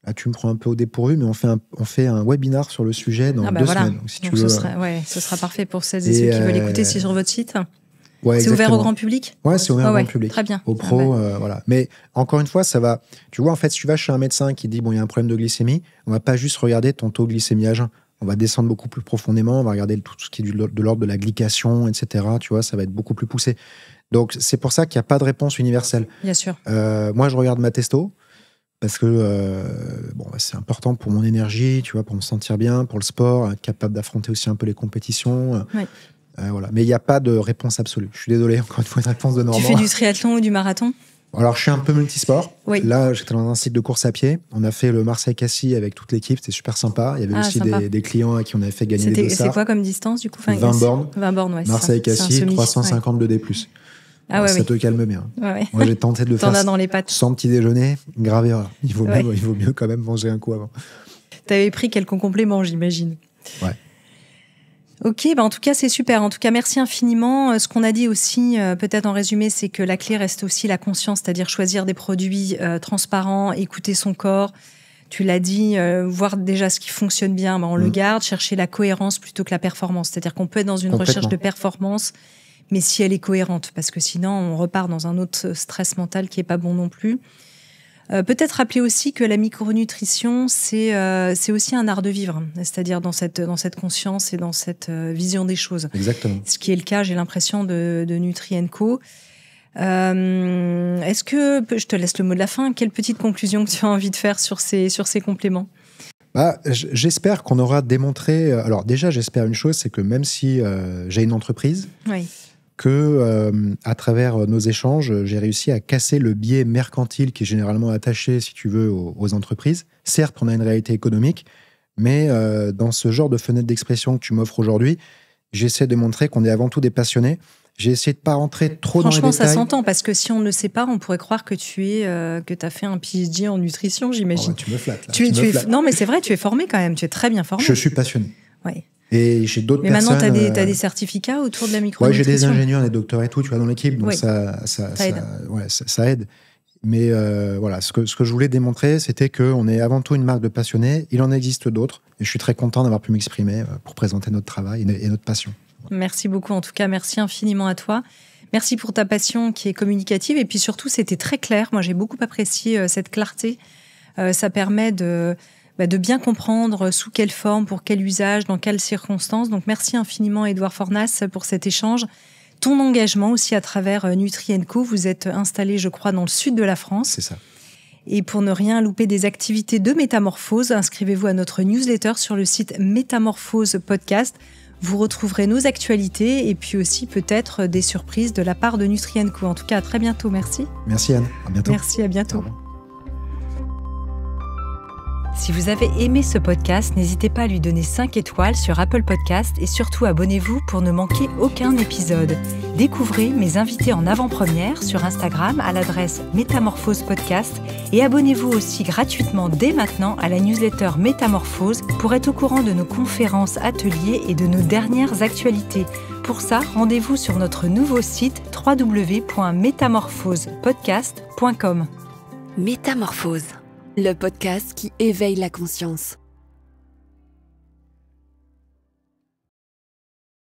Là, tu me prends un peu au dépourvu, mais on fait un webinar sur le sujet dans 2 semaines. Donc, si tu veux, ce sera parfait pour celles et ceux qui veulent écouter sur votre site. Ouais, c'est ouvert au grand public? Ouais, c'est ouvert au grand public. Très bien. Aux pros, voilà. Mais encore une fois, ça va... Tu vois, en fait, si tu vas chez un médecin qui dit, bon, il y a un problème de glycémie, on va pas juste regarder ton taux glycémie à jeun. On va descendre beaucoup plus profondément, on va regarder tout ce qui est de l'ordre de la glycation, etc. Tu vois, ça va être beaucoup plus poussé. Donc, c'est pour ça qu'il n'y a pas de réponse universelle. Bien sûr. Moi, je regarde ma testo, parce que c'est important pour mon énergie, tu vois, pour me sentir bien, pour le sport, être capable d'affronter aussi un peu les compétitions. Voilà. Mais il n'y a pas de réponse absolue. Je suis désolé, encore une fois, une réponse de Normand. Tu fais du triathlon ou du marathon? Alors, je suis un peu multisport. Oui. Là, j'étais dans un site de course à pied. On a fait le Marseille-Cassis avec toute l'équipe. C'était super sympa. Il y avait aussi des clients à qui on avait fait gagner des dossards. C'est quoi comme distance, du coup? 20 bornes. 20 bornes, ouais. Marseille-Cassis, 350 de D+. Ça te calme bien. Ouais. Moi, j'ai tenté de le faire dans les pattes. sans petit déjeuner. Grave erreur. Il vaut mieux quand même manger un coup avant. T'avais pris quelques compléments, j'imagine. Ouais. Ok, en tout cas, c'est super. En tout cas, merci infiniment. Ce qu'on a dit aussi, peut-être en résumé, c'est que la clé reste aussi la conscience, c'est-à-dire choisir des produits transparents, écouter son corps. Tu l'as dit, voir déjà ce qui fonctionne bien, on le garde, chercher la cohérence plutôt que la performance. C'est-à-dire qu'on peut être dans une recherche de performance, mais si elle est cohérente, parce que sinon on repart dans un autre stress mental qui est pas bon non plus. Peut-être rappeler aussi que la micronutrition, c'est aussi un art de vivre, c'est-à-dire dans cette conscience et dans cette vision des choses. Exactement. Ce qui est le cas, j'ai l'impression, de Nutri & Co. Est-ce que, je te laisse le mot de la fin, quelle petite conclusion que tu as envie de faire sur ces compléments ? J'espère qu'on aura démontré... Alors déjà, j'espère une chose, c'est que même si j'ai une entreprise... Oui. Que à travers nos échanges, j'ai réussi à casser le biais mercantile qui est généralement attaché, si tu veux, aux entreprises. Certes, on a une réalité économique, mais dans ce genre de fenêtre d'expression que tu m'offres aujourd'hui, j'essaie de montrer qu'on est avant tout des passionnés. J'ai essayé de ne pas rentrer trop dans les détails. Franchement, ça s'entend, parce que si on ne le sait pas, on pourrait croire que tu as fait un PhD en nutrition, j'imagine. Tu me flattes, là. Non, mais c'est vrai, tu es formé quand même, tu es très bien formé. Je suis passionné. Oui. Et j'ai d'autres personnes... Mais maintenant, tu as des certificats autour de la micronutrition. Ouais, j'ai des ingénieurs, des docteurs et tout, tu vois, dans l'équipe, donc ça aide. Mais voilà, ce que je voulais démontrer, c'était qu'on est avant tout une marque de passionnés. Il en existe d'autres, et je suis très content d'avoir pu m'exprimer pour présenter notre travail et notre passion. Merci beaucoup, en tout cas, merci infiniment à toi. Merci pour ta passion qui est communicative, et puis surtout, c'était très clair. Moi, j'ai beaucoup apprécié cette clarté. Ça permet de bien comprendre sous quelle forme, pour quel usage, dans quelles circonstances. Donc, merci infiniment, Édouard Fornas, pour cet échange. Ton engagement aussi à travers Nutri & Co. Vous êtes installé, je crois, dans le sud de la France. C'est ça. Et pour ne rien louper des activités de Métamorphose, inscrivez-vous à notre newsletter sur le site Métamorphose Podcast. Vous retrouverez nos actualités et puis aussi peut-être des surprises de la part de Nutri & Co. En tout cas, à très bientôt. Merci. Merci Anne. À bientôt. Merci, à bientôt. Si vous avez aimé ce podcast, n'hésitez pas à lui donner 5 étoiles sur Apple Podcast et surtout abonnez-vous pour ne manquer aucun épisode. Découvrez mes invités en avant-première sur Instagram à l'adresse Métamorphose Podcast et abonnez-vous aussi gratuitement dès maintenant à la newsletter Métamorphose pour être au courant de nos conférences, ateliers et de nos dernières actualités. Pour ça, rendez-vous sur notre nouveau site www.métamorphosepodcast.com. Métamorphose, le podcast qui éveille la conscience.